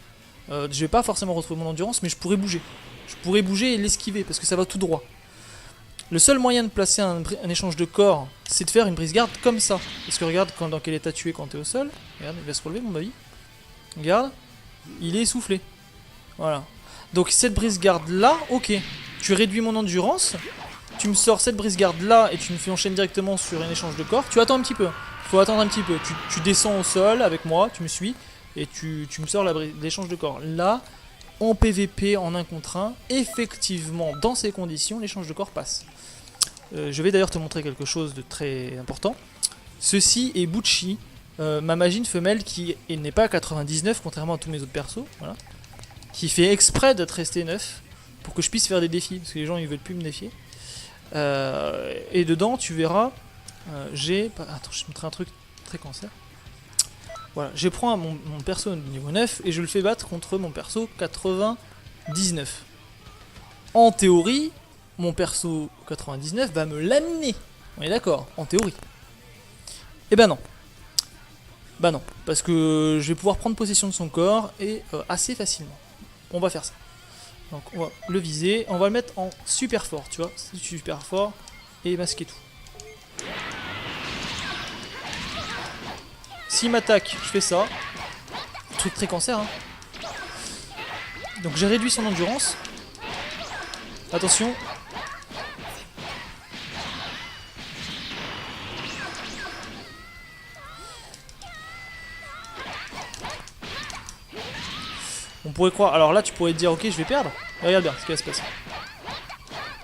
je vais pas forcément retrouver mon endurance, mais je pourrais bouger. Je pourrais bouger et l'esquiver parce que ça va tout droit. Le seul moyen de placer un échange de corps, c'est de faire une brise-garde comme ça. Parce que regarde dans quel état tu es quand tu es au sol. Regarde, il va se relever mon baby. Regarde, il est essoufflé. Voilà. Donc cette brise-garde là, ok. Tu réduis mon endurance. Tu me sors cette brise-garde là et tu me fais enchaîner directement sur un échange de corps. Tu attends un petit peu. Faut attendre un petit peu. Tu descends au sol avec moi, tu me suis. Et tu me sors l'échange de corps. Là, en PVP, en 1 contre 1, effectivement, dans ces conditions, l'échange de corps passe. Je vais d'ailleurs te montrer quelque chose de très important. Ceci est Bucci, ma magine femelle qui n'est pas à 99, contrairement à tous mes autres persos. Voilà. Qui fait exprès d'être resté 9 pour que je puisse faire des défis, parce que les gens ils veulent plus me défier. Et dedans, tu verras, j'ai... Attends, je te montrerai un truc très cancer. Voilà, je prends mon perso niveau 9 et je le fais battre contre mon perso 99. En théorie, mon perso 99 va me l'amener. On est d'accord, en théorie. Eh ben non. Bah non, parce que je vais pouvoir prendre possession de son corps et assez facilement. On va faire ça. Donc on va le viser, on va le mettre en super fort, tu vois. Super fort et masquer tout. S'il m'attaque, je fais ça. Truc très cancer, hein. Donc j'ai réduit son endurance. Attention. On pourrait croire... Alors là, tu pourrais te dire, ok, je vais perdre. Et regarde bien ce qui va se passer.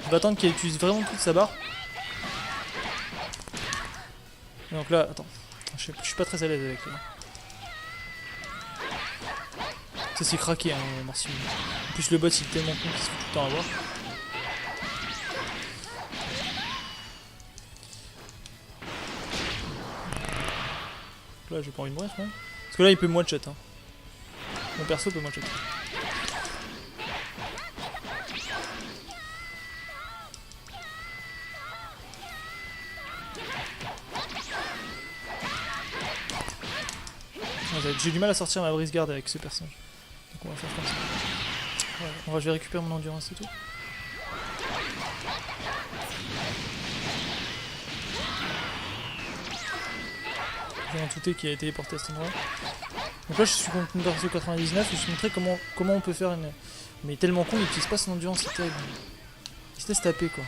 On va attendre qu'elle utilise vraiment toute sa barre. Donc là, attends. Je suis pas très à l'aise avec lui. Ça c'est craqué, hein, Marcy. En plus, le bot, il est tellement con qu'il se fait tout le temps avoir. Là, j'ai pas envie de mourir, quand même. Parce que là, il peut me one-shot. Hein. Mon perso peut one-shot. J'ai du mal à sortir ma brise-garde avec ce personnage. Donc on va faire comme ça. Ouais, je vais récupérer mon endurance et tout. J'ai un touté qui a été téléporté à cet endroit. Donc là je suis contre une perso 99 et je vais montrer comment on peut faire une... Mais tellement con, il utilise pas son endurance, c'est terrible. Il se laisse taper quoi.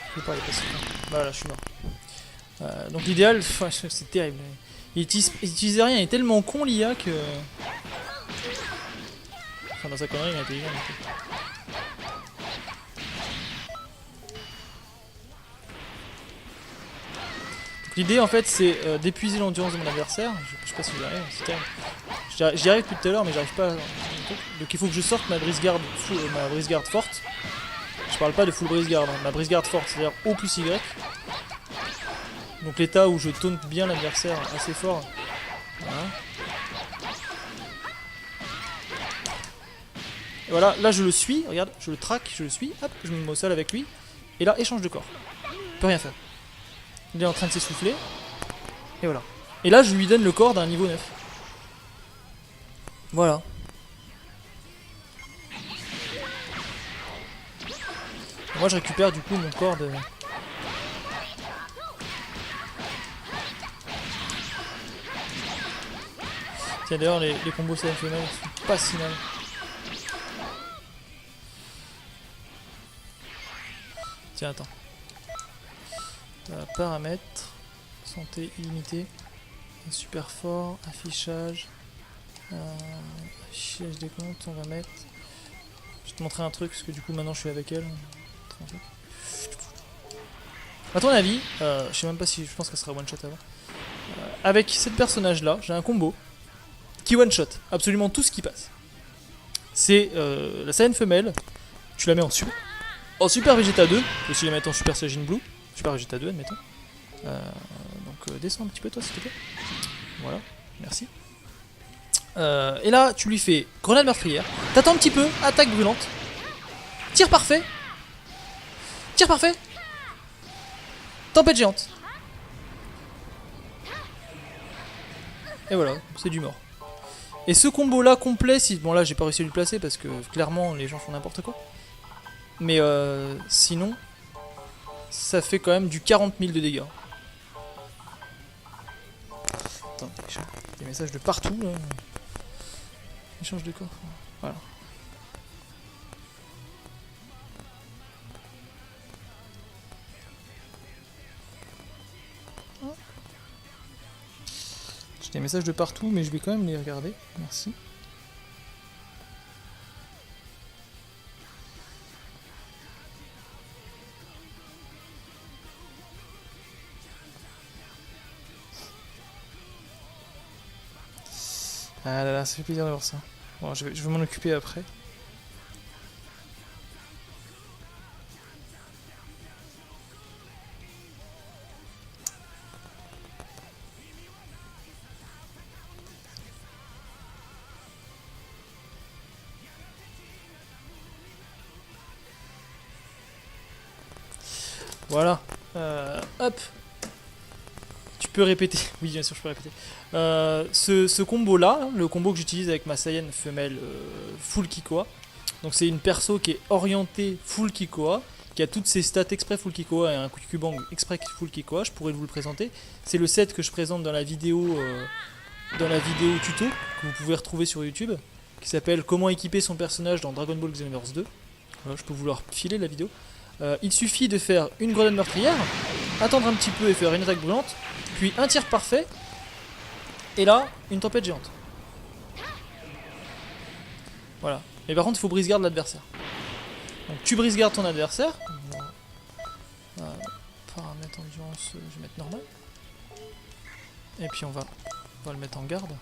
Je peux pas aller passer là. Bah là je suis mort. Donc l'idéal, c'est terrible. Il utilisait rien, il est tellement con l'IA que... Enfin dans sa connerie il est intelligent. L'idée en fait c'est d'épuiser l'endurance de mon adversaire. Je sais pas si j'y arrive, c'est terrible. J'y arrive depuis tout à l'heure mais j'arrive pas à... Donc il faut que je sorte ma brise-garde forte. Je parle pas de full brise-garde, hein. Ma brise-garde forte, c'est-à-dire O plus Y. Donc l'état où je taunte bien l'adversaire assez fort. Voilà. Et voilà, là je le suis, regarde, je le traque, je le suis, hop, je me mets au sol avec lui. Et là, échange de corps. Il peut rien faire. Il est en train de s'essouffler. Et voilà. Et là, je lui donne le corps d'un niveau 9. Voilà. Moi je récupère du coup mon corps de... Tiens d'ailleurs les combos sélectionnels sont pas si mal. Tiens attends. Paramètres, santé illimitée, super fort, affichage, affichage des comptes, on va mettre... Je vais te montrer un truc parce que du coup maintenant je suis avec elle. A ton avis, je sais même pas si je pense qu'elle sera one shot avant. Avec cette personnage là, j'ai un combo qui one shot absolument tout ce qui passe. C'est la Saiyan femelle, tu la mets en Super Vegeta 2, tu peux aussi la mettre en Super Saiyan Blue, Super Vegeta 2 admettons. Donc descends un petit peu toi s'il te plaît. Voilà, merci. Et là tu lui fais grenade meurtrière, t'attends un petit peu, attaque brûlante, tir parfait, tempête géante. Et voilà, c'est du mort. Et ce combo là complet, si... bon là j'ai pas réussi à lui placer parce que clairement les gens font n'importe quoi. Mais sinon, ça fait quand même du 40 000 de dégâts. Attends, des messages de partout là. Échange de corps. Voilà. J'ai des messages de partout, mais je vais quand même les regarder. Merci. Ah là là, ça fait plaisir de voir ça. Bon, je vais m'en occuper après. Voilà. Hop. Tu peux répéter. Oui, bien sûr, je peux répéter. Ce combo-là, le combo que j'utilise avec ma Saiyan femelle full Kikoa. Donc c'est une perso qui est orientée full Kikoa, qui a toutes ses stats exprès full Kikoa et un Q-Bang exprès full Kikoa. Je pourrais vous le présenter. C'est le set que je présente dans la vidéo tuto que vous pouvez retrouver sur YouTube, qui s'appelle Comment équiper son personnage dans Dragon Ball Xenoverse 2. Voilà, je peux vous leur filer la vidéo. Il suffit de faire une grenade meurtrière, attendre un petit peu et faire une attaque brûlante, puis un tir parfait, et là, une tempête géante. Voilà. Mais par contre, il faut brise-garde l'adversaire. Donc tu brise-garde ton adversaire. Paramètres endurance, je vais mettre normal. Et puis on va le mettre en garde.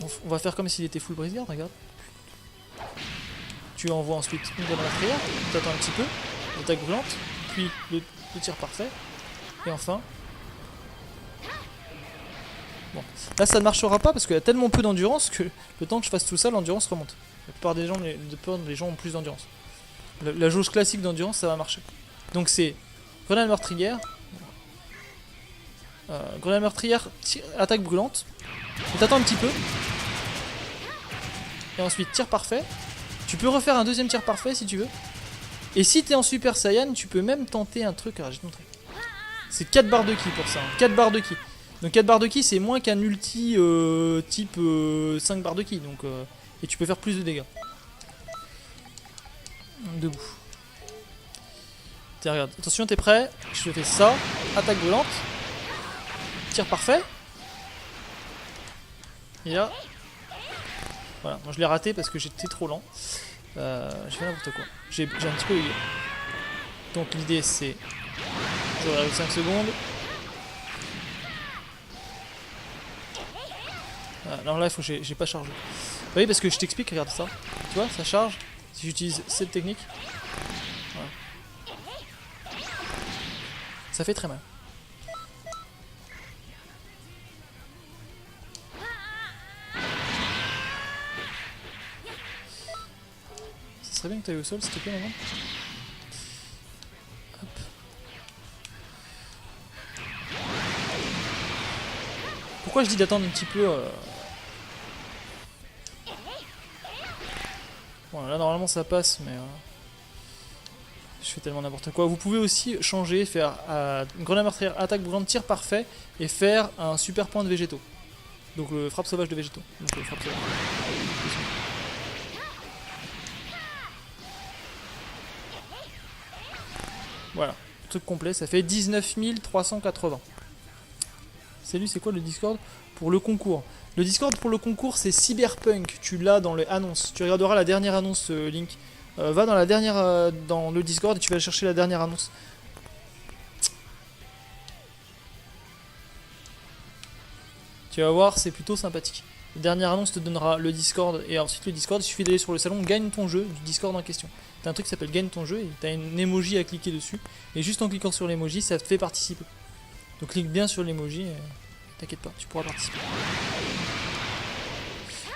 On va faire comme s'il était full brise-garde, regarde. Tu envoies ensuite une grenade meurtrière, tu attends un petit peu, l'attaque brûlante, puis le tir parfait, et enfin... Bon, là ça ne marchera pas parce qu'il y a tellement peu d'endurance que le temps que je fasse tout ça, l'endurance remonte. La plupart des gens ont plus d'endurance. La jauge classique d'endurance, ça va marcher. Donc c'est grenade meurtrière, attaque brûlante, tu attends un petit peu, et ensuite tir parfait. Tu peux refaire un deuxième tir parfait si tu veux. Et si t'es en Super Saiyan, tu peux même tenter un truc. Alors je vais te montrer. C'est 4 barres de ki pour ça. 4 barres de ki. Donc 4 barres de ki c'est moins qu'un ulti type 5 barres de ki. Donc, et tu peux faire plus de dégâts. Debout. Tiens, regarde. Attention, t'es prêt? Je fais ça. Attaque brûlante. Tir parfait. Et là. Voilà, moi je l'ai raté parce que j'étais trop lent. J'ai fait n'importe quoi. J'ai un petit peu eu. Donc l'idée c'est 0,5 secondes. Alors là il faut que j'ai pas chargé. Vous voyez parce que je t'explique, regarde ça. Tu vois, ça charge. Si j'utilise cette technique. Voilà. Ça fait très mal. Ça serait bien que tu ailles au sol, s'il te plaît, maman. Hop. Pourquoi je dis d'attendre un petit peu Bon, là, normalement, ça passe, mais... Je fais tellement n'importe quoi. Vous pouvez aussi changer, faire grenade meurtrière, attaque brûlante, tir parfait et faire un super point de végétaux. Donc frappe sauvage de végétaux. Donc, frappe sauvage. Voilà, truc complet, ça fait 19 380. Salut, c'est quoi le Discord pour le concours? Le Discord pour le concours, c'est Cyberpunk. Tu l'as dans les annonces. Tu regarderas la dernière annonce, Link. Va dans la dernière, dans le Discord et tu vas chercher la dernière annonce. Tu vas voir, c'est plutôt sympathique. La dernière annonce te donnera le Discord et ensuite le Discord, il suffit d'aller sur le salon, gagne ton jeu du Discord en question. T'as un truc qui s'appelle gagne ton jeu et t'as une emoji à cliquer dessus. Et juste en cliquant sur l'emoji, ça te fait participer. Donc clique bien sur l'emoji et t'inquiète pas, tu pourras participer.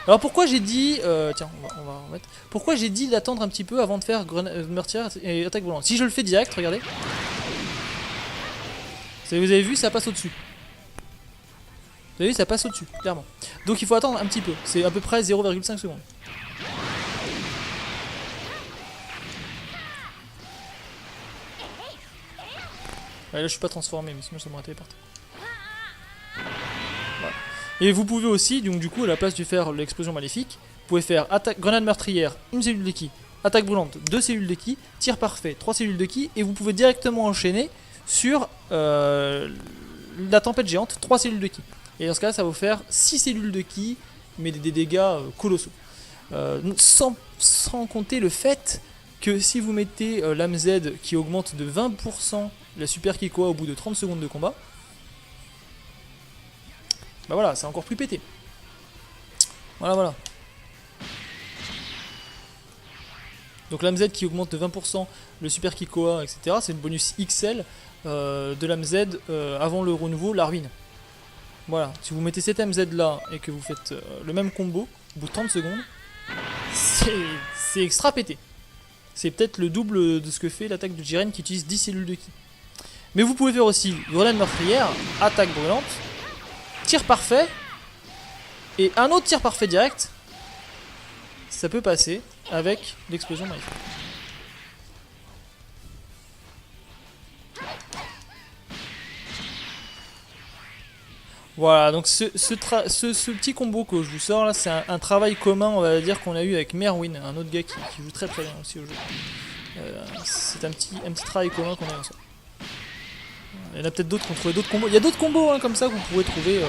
Alors pourquoi j'ai dit... tiens, on va remettre. Pourquoi j'ai dit d'attendre un petit peu avant de faire grenade meurtrière et attaque volante? Si je le fais direct, regardez. Vous avez vu, ça passe au-dessus. Vous avez vu, ça passe au-dessus, clairement. Donc il faut attendre un petit peu. C'est à peu près 0,5 secondes. Ouais, là je suis pas transformé, mais sinon ça m'aurait téléporté. Voilà. Et vous pouvez aussi, donc du coup, à la place de faire l'explosion maléfique, vous pouvez faire attaque, grenade meurtrière, une cellule de ki, attaque brûlante, 2 cellules de ki, tir parfait, 3 cellules de ki, et vous pouvez directement enchaîner sur la tempête géante, 3 cellules de ki. Et dans ce cas, ça va vous faire 6 cellules de ki, mais des dégâts colossaux. Sans compter le fait que si vous mettez l'âme Z qui augmente de 20% la super Kikoa au bout de 30 secondes de combat, bah voilà, c'est encore plus pété. Voilà. Donc l'âme Z qui augmente de 20% le super Kikoa, etc. C'est le bonus XL de l'âme Z avant le renouveau, la ruine. Voilà, si vous mettez cette MZ là et que vous faites le même combo au bout de 30 secondes, c'est extra pété. C'est peut-être le double de ce que fait l'attaque de Jiren qui utilise 10 cellules de ki. Mais vous pouvez faire aussi grenade meurtrière, attaque brûlante, tir parfait et un autre tir parfait direct. Ça peut passer avec l'explosion maléfique. Voilà, donc ce petit combo que je vous sors là, c'est un travail commun, on va dire, qu'on a eu avec Merwin, un autre gars qui joue très bien aussi au jeu. C'est un petit travail commun qu'on a ensemble. Il y en a peut-être d'autres qui ont trouvé d'autres combos. Il y a d'autres combos hein, comme ça que vous pourrez trouver,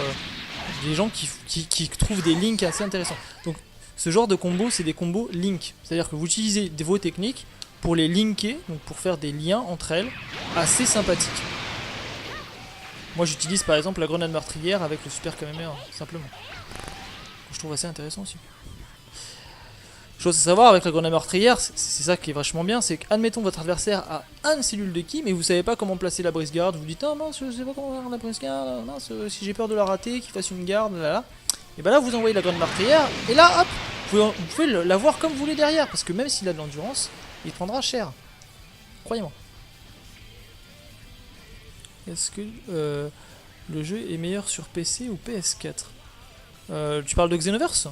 des gens qui trouvent des links assez intéressants. Donc ce genre de combo, c'est des combos link. C'est-à-dire que vous utilisez vos techniques pour les linker, donc pour faire des liens entre elles assez sympathiques. Moi j'utilise par exemple la grenade meurtrière avec le super Kamehameha, simplement. Je trouve assez intéressant aussi. Chose à savoir avec la grenade meurtrière, c'est ça qui est vachement bien, c'est qu'admettons votre adversaire a une cellule de ki, mais vous savez pas comment placer la brise garde, vous vous dites ah mince je sais pas comment faire la brise garde, mince si j'ai peur de la rater, qu'il fasse une garde, là. Et ben là vous envoyez la grenade meurtrière, et là hop, vous pouvez l'avoir comme vous voulez derrière, parce que même s'il a de l'endurance, il prendra cher. Croyez-moi. Est-ce que le jeu est meilleur sur PC ou PS4 Tu parles de Xenoverse?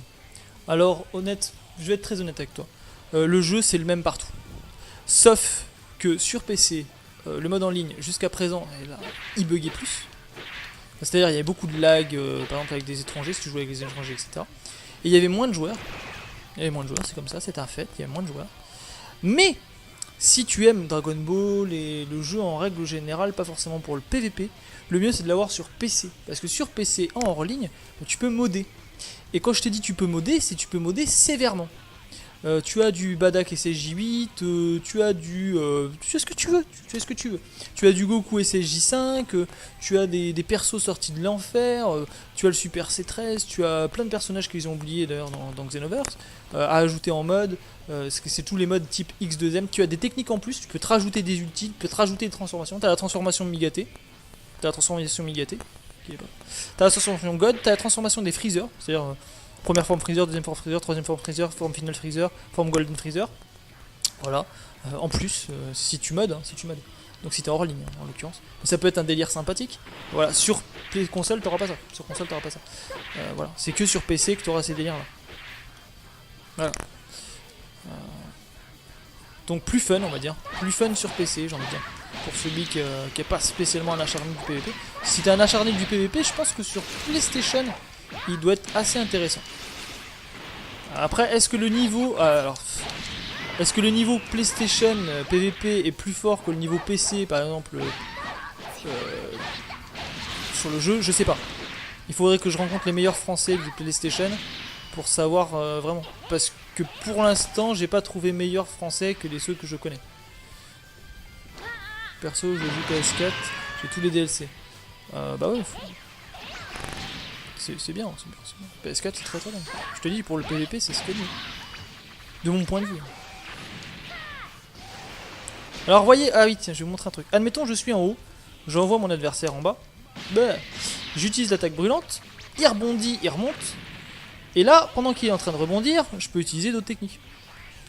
Alors, je vais être très honnête avec toi. Le jeu, c'est le même partout. Sauf que sur PC, le mode en ligne, jusqu'à présent, il buguait plus. C'est-à-dire, il y avait beaucoup de lag, par exemple avec des étrangers, si tu jouais avec des étrangers, etc. Et il y avait moins de joueurs. C'est comme ça, c'est un fait, il y a moins de joueurs. Mais si tu aimes Dragon Ball et le jeu en règle générale, pas forcément pour le PVP, le mieux c'est de l'avoir sur PC. Parce que sur PC, en hors ligne, tu peux modder. Et quand je te dis tu peux modder, c'est tu peux modder sévèrement. Tu as du Badak SSJ8, tu as du... tu fais ce que tu veux, Tu as du Goku SSJ5, tu as des persos sortis de l'enfer, tu as le Super C13, tu as plein de personnages qu'ils ont oubliés d'ailleurs dans Xenoverse, à ajouter en mode, c'est tous les modes type X2M, tu as des techniques en plus, tu peux te rajouter des ultis, tu peux te rajouter des transformations, tu as la transformation Migaté, tu as la transformation God, tu as la transformation des Freezer, c'est-à-dire... première forme Freezer, deuxième forme Freezer, troisième forme Freezer, forme Final Freezer, forme Golden Freezer. Voilà. En plus, si tu modes. Donc si t'es hors ligne, en l'occurrence. Mais ça peut être un délire sympathique. Voilà. Sur les consoles, t'auras pas ça. Voilà. C'est que sur PC que t'auras ces délires là. Voilà. Donc plus fun, on va dire. Plus fun sur PC, j'ai envie de dire. Pour celui qui est pas spécialement un acharné du PVP. Si t'es un acharné du PVP, je pense que sur PlayStation, il doit être assez intéressant. Après, est-ce que le niveau... alors, est-ce que le niveau PlayStation PVP est plus fort que le niveau PC, par exemple, sur le jeu? Je sais pas. Il faudrait que je rencontre les meilleurs français du PlayStation pour savoir vraiment. Parce que pour l'instant, j'ai pas trouvé meilleurs français que ceux que je connais. Perso, je joue PS4, j'ai tous les DLC. Bah ouais, c'est bien, c'est bien. PS4, c'est très bien. Je te dis, pour le PVP, c'est ce que mieux. De mon point de vue. Alors, voyez, ah oui, tiens, je vais vous montrer un truc. Admettons, je suis en haut, j'envoie mon adversaire en bas. Bah, j'utilise l'attaque brûlante, il rebondit, il remonte. Et là, pendant qu'il est en train de rebondir, je peux utiliser d'autres techniques.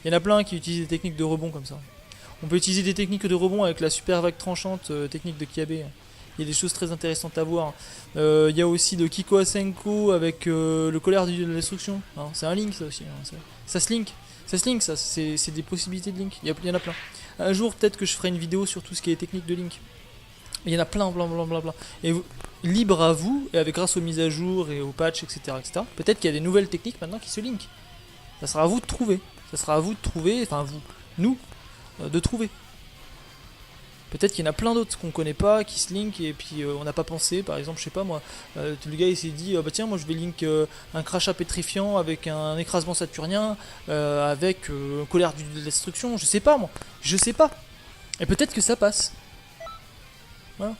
Il y en a plein qui utilisent des techniques de rebond comme ça. On peut utiliser des techniques de rebond avec la super vague tranchante, technique de Kiabe. Il y a des choses très intéressantes à voir. Il y a aussi de Kiko Asenko avec le colère de destruction. C'est un link ça aussi. Ça se link. Ça se link, ça. C'est des possibilités de link. Il y en a plein. Un jour, peut-être que je ferai une vidéo sur tout ce qui est technique de link. Il y en a plein. Et libre à vous, et avec grâce aux mises à jour et aux patchs, etc. Peut-être qu'il y a des nouvelles techniques maintenant qui se linkent. Ça sera à vous de trouver. Enfin vous, nous, de trouver. Peut-être qu'il y en a plein d'autres qu'on connaît pas, qui se linkent et puis on n'a pas pensé. Par exemple, je sais pas moi, le gars il s'est dit bah tiens, moi je vais link un crachat pétrifiant avec un écrasement saturnien, avec colère de destruction. Je sais pas moi, je sais pas. Et peut-être que ça passe. Voilà.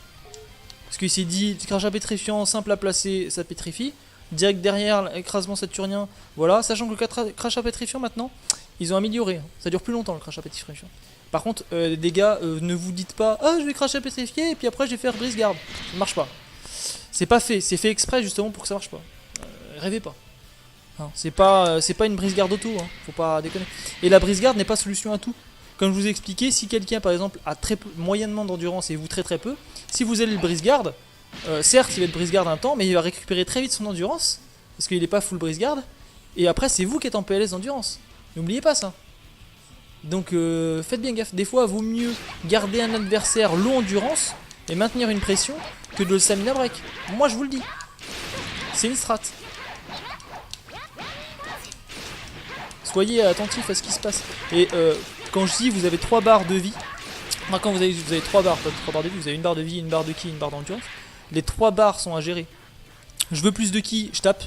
Parce qu'il s'est dit crachat pétrifiant simple à placer, ça pétrifie. Direct derrière l'écrasement saturnien, voilà. Sachant que le crachat pétrifiant maintenant, ils ont amélioré. Ça dure plus longtemps le crachat pétrifiant. Par contre, les dégâts, ne vous dites pas ah je vais cracher pétrifier et puis après je vais faire brise garde. Ça marche pas. C'est pas fait, c'est fait exprès justement pour que ça marche pas. Rêvez pas. Hein, c'est pas une brise garde auto, hein, faut pas déconner. Et la brise garde n'est pas solution à tout. Comme je vous ai expliqué, si quelqu'un par exemple a très peu, moyennement d'endurance et vous très peu, si vous allez le brise garde, certes il va être brise garde un temps, mais il va récupérer très vite son endurance parce qu'il est pas full brise garde. Et après c'est vous qui êtes en PLS d'endurance. N'oubliez pas ça. Donc faites bien gaffe, des fois vaut mieux garder un adversaire low endurance et maintenir une pression que de le stamina break. Moi je vous le dis. C'est une strat. Soyez attentifs à ce qui se passe. Et quand je dis vous avez 3 barres de vie, enfin quand vous avez 3 barres, pas 3 barres de vie, vous avez une barre de vie, une barre de ki, une barre d'endurance. Les 3 barres sont à gérer. Je veux plus de ki, je tape.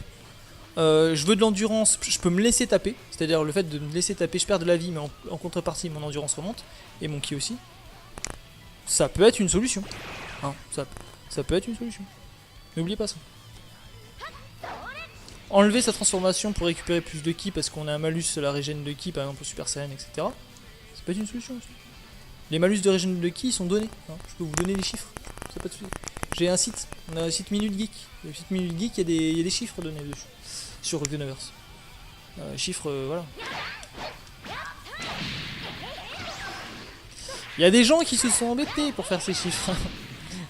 Je veux de l'endurance, je peux me laisser taper. C'est-à-dire le fait de me laisser taper, je perds de la vie, mais en contrepartie, mon endurance remonte. Et mon ki aussi. Ça peut être une solution. Hein, ça peut être une solution. N'oubliez pas ça. Enlever sa transformation pour récupérer plus de ki parce qu'on a un malus sur la régène de ki, par exemple au Super Saiyan, etc. Ça peut être une solution aussi. Les malus de régène de ki sont donnés. Hein. Je peux vous donner les chiffres. Ça pas de souci. J'ai un site, on a un site Minute Geek. Le site Minute Geek, il y a des chiffres donnés dessus. Sur Xenoverse. Chiffres, voilà. Il y a des gens qui se sont embêtés pour faire ces chiffres.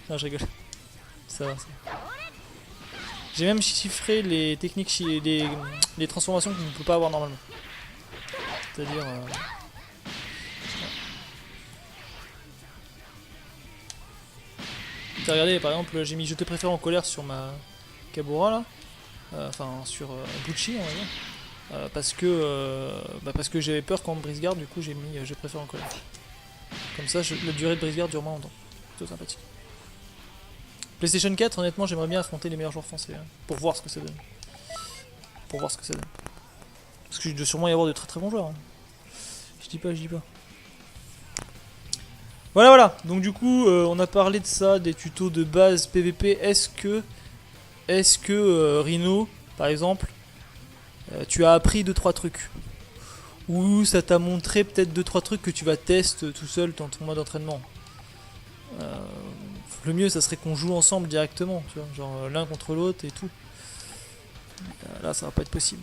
Non, je rigole. Ça va, ça. J'ai même chiffré les techniques, les transformations qu'on ne peut pas avoir normalement. C'est-à-dire... Regardez, par exemple, j'ai mis je te préfère en colère sur ma Kabura là. Enfin sur Bucci on va dire. Parce que j'avais peur quand on me brise garde, du coup j'ai mis je préfère en colère. Comme ça la durée de brise garde dure moins longtemps. Plutôt sympathique. PlayStation 4, honnêtement j'aimerais bien affronter les meilleurs joueurs français hein, pour voir ce que ça donne. Parce qu'il doit sûrement y avoir de très très bons joueurs. Hein. Je dis pas. Voilà. Donc du coup on a parlé de ça, des tutos de base PVP. Est-ce que Rhino, par exemple, tu as appris 2-3 trucs? Ou ça t'a montré peut-être 2-3 trucs que tu vas tester tout seul dans ton mode d'entraînement? Le mieux, ça serait qu'on joue ensemble directement, tu vois, genre l'un contre l'autre et tout. Là, ça va pas être possible.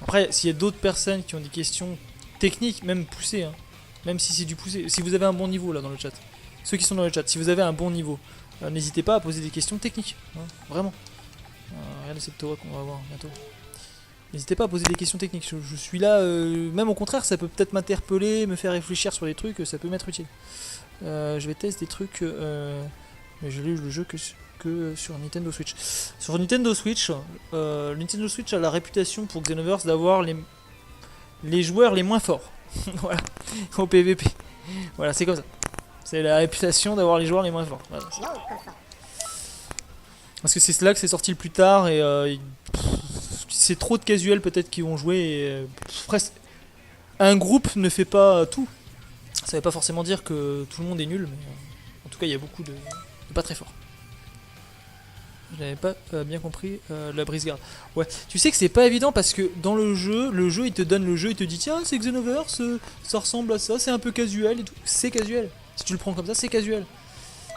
Après, s'il y a d'autres personnes qui ont des questions techniques, même poussées, hein, même si c'est du poussé, si vous avez un bon niveau là dans le chat, ceux qui sont dans le chat, si vous avez un bon niveau, n'hésitez pas à poser des questions techniques, hein, vraiment. Regardez cette Toa qu'on va voir bientôt. N'hésitez pas à poser des questions techniques, je suis là, même au contraire, ça peut peut-être m'interpeller, me faire réfléchir sur des trucs, ça peut m'être utile. Je vais tester des trucs, mais j'ai lu le jeu que sur Nintendo Switch. Sur Nintendo Switch, Nintendo Switch a la réputation pour Xenoverse d'avoir les joueurs les moins forts. Voilà, au PVP. Voilà, c'est comme ça. C'est la réputation d'avoir les joueurs les moins forts. Voilà. Parce que c'est là que c'est sorti le plus tard et c'est trop de casuels peut-être qui vont jouer et presque un groupe ne fait pas tout. Ça veut pas forcément dire que tout le monde est nul, mais en tout cas il y a beaucoup de pas très forts. Je n'avais pas bien compris la brise garde. Ouais, tu sais que c'est pas évident parce que dans le jeu il te donne le jeu, il te dit tiens c'est Xenoverse, ça ressemble à ça, c'est un peu casuel et tout. C'est casuel. Si tu le prends comme ça, c'est casuel.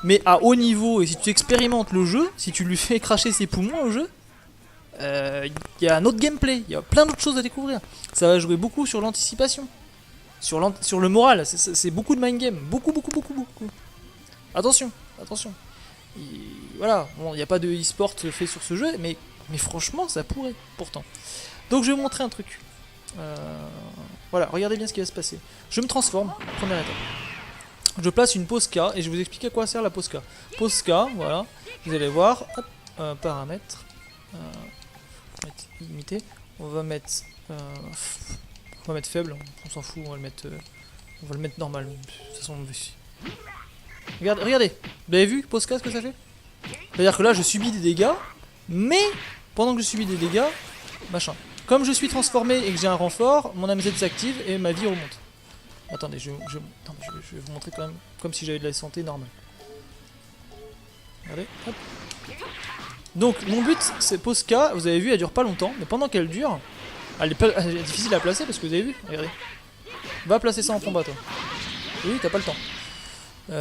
Mais à haut niveau, et si tu expérimentes le jeu, si tu lui fais cracher ses poumons au jeu, il y a un autre gameplay, il y a plein d'autres choses à découvrir. Ça va jouer beaucoup sur l'anticipation, sur le moral, c'est beaucoup de mind game, beaucoup. Attention. Et voilà, bon, il n'y a pas de e-sport fait sur ce jeu, mais franchement, ça pourrait, pourtant. Donc je vais vous montrer un truc. Voilà, regardez bien ce qui va se passer. Je me transforme, première étape. Je place une pause K et je vais vous expliquer à quoi sert la pause K. Pause K, voilà, vous allez voir, hop, paramètres, limité, on va mettre faible, on s'en fout, on va le mettre normal. De toute façon, regardez, vous avez vu pause K ce que ça fait? C'est-à-dire que là je subis des dégâts, mais pendant que je subis des dégâts, machin. Comme je suis transformé et que j'ai un renfort, mon AMZ s'active et ma vie remonte. Attendez, je vais vous montrer quand même, comme si j'avais de la santé normale. Regardez, hop. Donc, mon but, c'est pause K, vous avez vu, elle dure pas longtemps, mais pendant qu'elle dure, elle est difficile à placer parce que vous avez vu, regardez. Va placer ça en combat, toi. Oui, t'as pas le temps.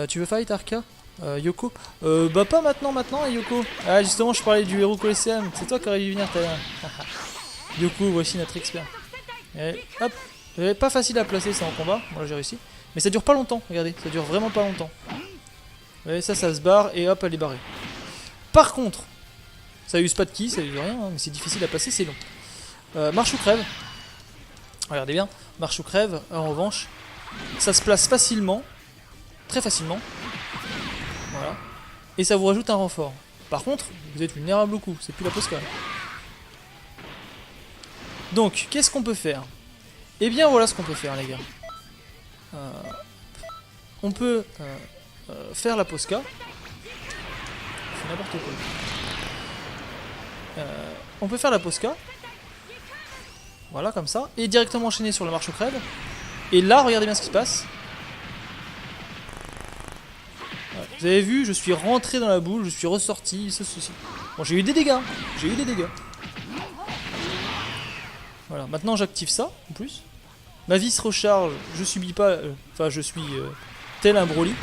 Tu veux fight, Arca Yoko bah pas maintenant, Yoko. Ah, justement, je parlais du héros Colosseum, c'est toi qui aurais dû venir tout à l'heure. Yoko, voici notre expert. Et hop. Pas facile à placer ça en combat, moi j'ai réussi. Mais ça dure pas longtemps, regardez, ça dure vraiment pas longtemps. Vous voyez, ça se barre et hop, elle est barrée. Par contre, ça use pas de ki, ça use rien, hein, mais c'est difficile à placer, c'est long. Marche ou crève. Regardez bien, marche ou crève, en revanche, ça se place facilement, très facilement. Voilà. Et ça vous rajoute un renfort. Par contre, vous êtes vulnérable au coup, c'est plus la pause quand même. Donc, qu'est-ce qu'on peut faire ? Eh bien voilà ce qu'on peut faire les gars. On peut faire la pause K. C'est n'importe quoi. On peut faire la pause K. Voilà comme ça. Et directement enchaîner sur la marche au crève. Et là regardez bien ce qui se passe. Voilà. Vous avez vu, je suis rentré dans la boule, je suis ressorti, ceci. Bon j'ai eu des dégâts. Voilà, maintenant j'active ça en plus. Ma vie se recharge, je subis pas, enfin je suis tel un Broly.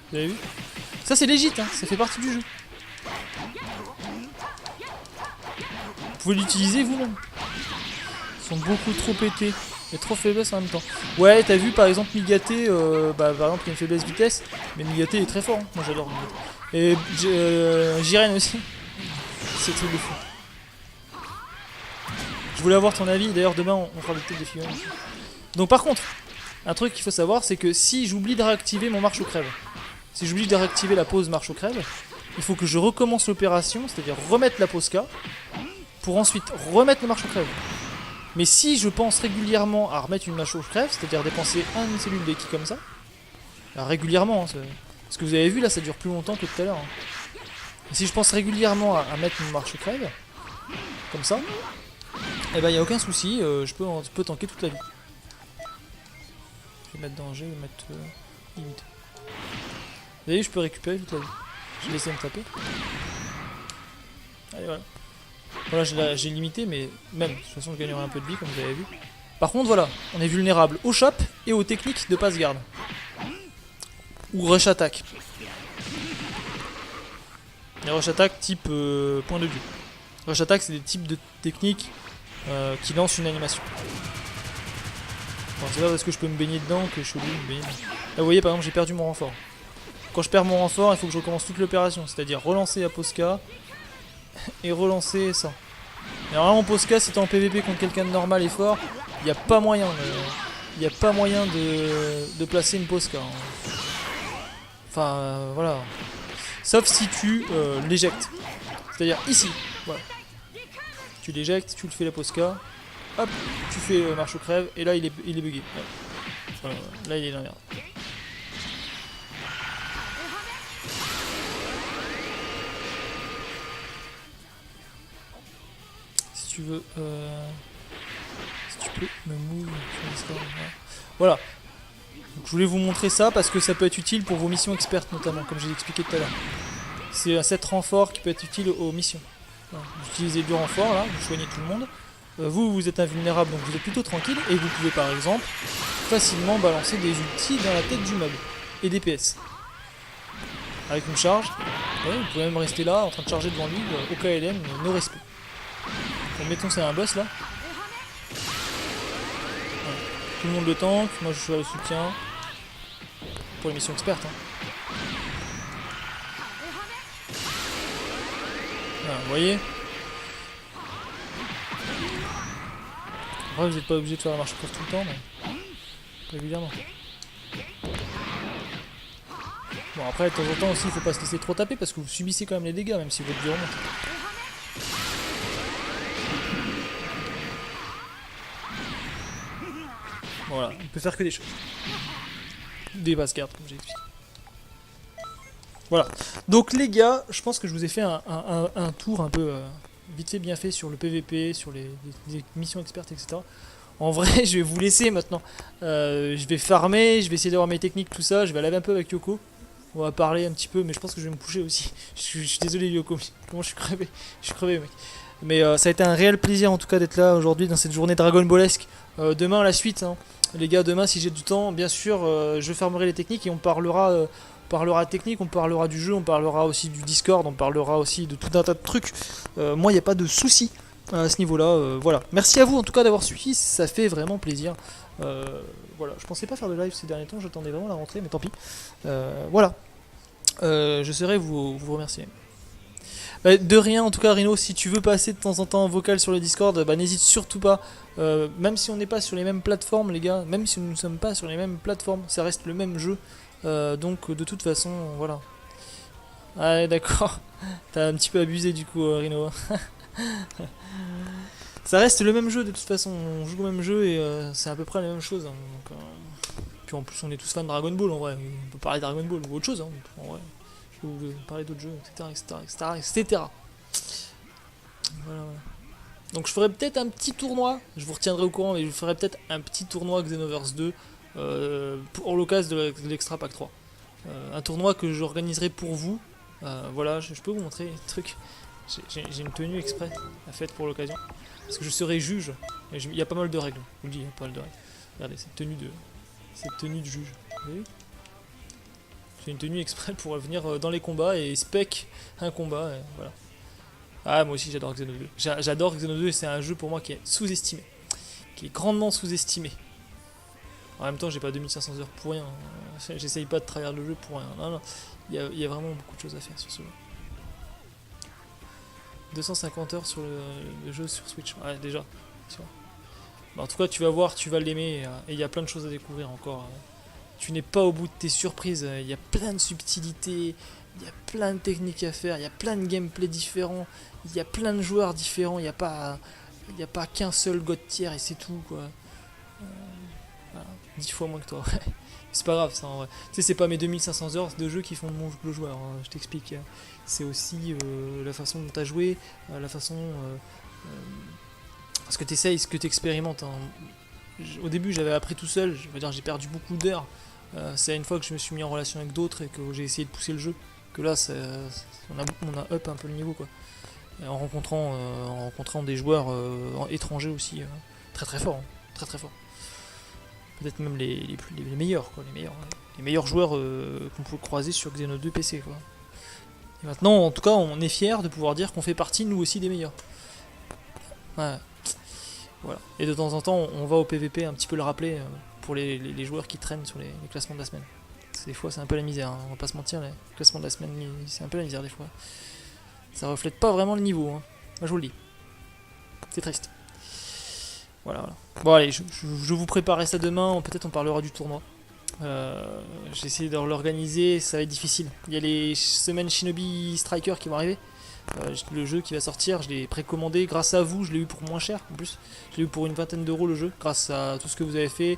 Vous avez vu? Ça c'est légit, hein, ça fait partie du jeu. Vous pouvez l'utiliser vous-même. Ils sont beaucoup trop pétés. Il y a trop de faiblesse en même temps. Ouais, t'as vu par exemple Migaté, par exemple il y a une faiblesse vitesse, mais Migaté est très fort, hein. Moi j'adore Migaté. Et Jiren aussi. C'est truc de fou. Je voulais avoir ton avis, d'ailleurs demain on fera des têtes de figurines. Donc par contre, un truc qu'il faut savoir, c'est que si j'oublie de réactiver mon marche au crève, si j'oublie de réactiver la pause marche au crève, il faut que je recommence l'opération, c'est-à-dire remettre la pause K, pour ensuite remettre le marche au crève. Mais si je pense régulièrement à remettre une marche au crève, c'est-à-dire dépenser une cellule de ki comme ça, régulièrement, hein, parce que vous avez vu là ça dure plus longtemps que tout à l'heure. Hein. Et si je pense régulièrement à mettre une marche au crève, comme ça, et ben y a aucun souci, je peux tanker toute la vie. Je vais mettre danger, je vais mettre limite. Vous voyez, je peux récupérer toute la vie. Je vais laisser me taper. Allez voilà. Voilà, j'ai limité, mais même, de toute façon je gagnerai un peu de vie comme vous avez vu. Par contre voilà, on est vulnérable au chop et aux techniques de passe-garde. Ou rush attack. Les rush attack type point de vue. Rush attack c'est des types de techniques qui lancent une animation. Bon, c'est pas parce que je peux me baigner dedans que je suis obligé de me baigner dedans. Là vous voyez par exemple j'ai perdu mon renfort. quand je perds mon renfort, il faut que je recommence toute l'opération, c'est-à-dire relancer la Posca et relancer ça. Et alors là, en Posca, si t'es en PVP contre quelqu'un de normal et fort, il n'y a pas moyen, de placer une Posca. Hein. Enfin, voilà. Sauf si tu l'éjectes. C'est-à-dire ici, voilà. Tu l'éjectes, tu le fais la Posca, hop, tu fais marche ou crève, et là il est bugué. Ouais. Voilà, là il est dans la merde. Si tu veux, si tu peux me move sur Discord. Voilà. Donc, je voulais vous montrer ça parce que ça peut être utile pour vos missions expertes notamment, comme j'ai expliqué tout à l'heure. C'est un set renfort qui peut être utile aux missions. Voilà. Vous utilisez du renfort là, vous soignez tout le monde. Vous êtes invulnérable donc vous êtes plutôt tranquille et vous pouvez par exemple facilement balancer des ultis dans la tête du mob et des PS. Avec une charge, ouais, vous pouvez même rester là en train de charger devant lui au KLM, no respect. Donc, mettons c'est un boss là. Voilà. Tout le monde le tank, moi je suis à le soutien. Pour les missions expertes. Hein. Voilà, vous voyez. Après vous n'êtes pas obligé de faire la marche pour tout le temps, mais régulièrement. Bon après de temps en temps aussi il faut pas se laisser trop taper parce que vous subissez quand même les dégâts même si votre vie remonte. Voilà, il peut faire que des choses. Des basses cartes comme j'ai expliqué. Voilà, donc les gars, je pense que je vous ai fait un tour un peu vite fait bien fait sur le PVP, sur les missions expertes, etc. En vrai, je vais vous laisser maintenant. Je vais farmer, je vais essayer d'avoir mes techniques, tout ça. Je vais laver un peu avec Yoko. On va parler un petit peu, mais je pense que je vais me coucher aussi. Je suis désolé Yoko, comment je suis crevé. Je suis crevé mec. Mais ça a été un réel plaisir en tout cas d'être là aujourd'hui dans cette journée Dragon Ballesque. Demain la suite, hein. Les gars, demain si j'ai du temps, bien sûr, je fermerai les techniques et on parlera technique, on parlera du jeu, on parlera aussi du Discord, on parlera aussi de tout un tas de trucs. Moi, il n'y a pas de souci à ce niveau-là. Voilà. Merci à vous en tout cas d'avoir suivi, ça fait vraiment plaisir. Voilà, je pensais pas faire de live ces derniers temps, j'attendais vraiment la rentrée, mais tant pis. Voilà. Je saurais vous remercier. De rien, en tout cas, Rhino, si tu veux passer de temps en temps en vocal sur le Discord, n'hésite surtout pas. Même si on n'est pas sur les mêmes plateformes, les gars, même si nous ne sommes pas sur les mêmes plateformes, ça reste le même jeu. Donc, de toute façon, voilà. Ah, d'accord. T'as un petit peu abusé du coup, Rhino. Ça reste le même jeu de toute façon. On joue au même jeu et c'est à peu près la même chose. Hein, donc, puis en plus, on est tous fans de Dragon Ball en vrai. On peut parler de Dragon Ball ou autre chose. Hein, en vrai. Je peux vous parler d'autres jeux, etc. Voilà. Donc je ferai peut-être un petit tournoi, je vous retiendrai au courant, mais je ferai peut-être un petit tournoi Xenoverse 2 pour l'occasion de l'Extra Pack 3. Un tournoi que j'organiserai pour vous. Voilà, je peux vous montrer un truc. J'ai une tenue exprès à faite pour l'occasion. Parce que je serai juge. Il y a pas mal de règles. Je vous le dis, il y a pas mal de règles. Regardez, cette tenue de juge. Vous voyez ? J'ai une tenue exprès pour venir dans les combats et spec un combat. Et voilà. Ah, moi aussi j'adore Xeno 2. J'adore Xeno 2 et c'est un jeu pour moi qui est sous-estimé. Qui est grandement sous-estimé. En même temps, j'ai pas 2500 heures pour rien. J'essaye pas de trahir le jeu pour rien. Non. Il y a vraiment beaucoup de choses à faire sur ce jeu. 250 heures sur le jeu sur Switch. Ouais, déjà. En tout cas, tu vas voir, tu vas l'aimer. Et il y a plein de choses à découvrir encore. Tu n'es pas au bout de tes surprises. Il y a plein de subtilités. Il y a plein de techniques à faire. Il y a plein de gameplay différents. Il y a plein de joueurs différents. Il n'y a pas qu'un seul god tier et c'est tout, quoi. Voilà, 10 fois moins que toi. C'est pas grave, ça, en vrai. Tu sais, c'est pas mes 2500 heures de jeu qui font de mon jeu joueur. Hein, je t'explique. C'est aussi la façon dont tu as joué, la façon. Parce que tu essayes, ce que tu expérimentes. Hein. Au début, j'avais appris tout seul. Je veux dire, j'ai perdu beaucoup d'heures. C'est une fois que je me suis mis en relation avec d'autres et que j'ai essayé de pousser le jeu que là on a up un peu le niveau, quoi. Et en rencontrant des joueurs étrangers aussi très très forts, hein, très très forts. Peut-être même les meilleurs, quoi, les meilleurs joueurs qu'on peut croiser sur Xeno 2 PC, quoi. Et maintenant, en tout cas, on est fiers de pouvoir dire qu'on fait partie nous aussi des meilleurs. Ouais. Voilà. Et de temps en temps, on va au PVP un petit peu le rappeler pour les joueurs qui traînent sur les classements de la semaine. des fois c'est un peu la misère, hein, on va pas se mentir, le classement de la semaine c'est un peu la misère des fois. Ça reflète pas vraiment le niveau, hein. Moi je vous le dis. C'est triste. Voilà. Bon allez, je vous préparerai ça demain, peut-être on parlera du tournoi. J'ai essayé de l'organiser, ça va être difficile. Il y a les semaines Shinobi Striker qui vont arriver. Le jeu qui va sortir, je l'ai précommandé grâce à vous, je l'ai eu pour moins cher en plus. Je l'ai eu pour une vingtaine d'euros le jeu, grâce à tout ce que vous avez fait.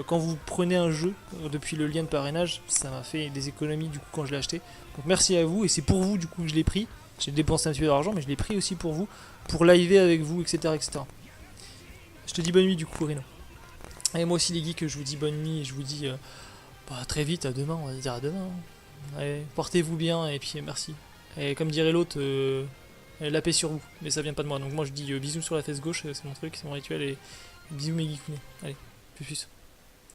Quand vous prenez un jeu depuis le lien de parrainage, ça m'a fait des économies du coup quand je l'ai acheté. Donc merci à vous, et c'est pour vous du coup que je l'ai pris. J'ai dépensé un petit peu d'argent, mais je l'ai pris aussi pour vous, pour liver avec vous, etc., etc. Je te dis bonne nuit du coup, Rino. Et moi aussi les geeks, je vous dis bonne nuit, et je vous dis très vite, à demain, on va dire à demain. Allez, portez-vous bien, et puis merci. Et comme dirait l'autre, la paix sur vous, mais ça vient pas de moi. Donc moi je dis bisous sur la fesse gauche, c'est mon truc, c'est mon rituel, et bisous mes geeks. Allez, plus.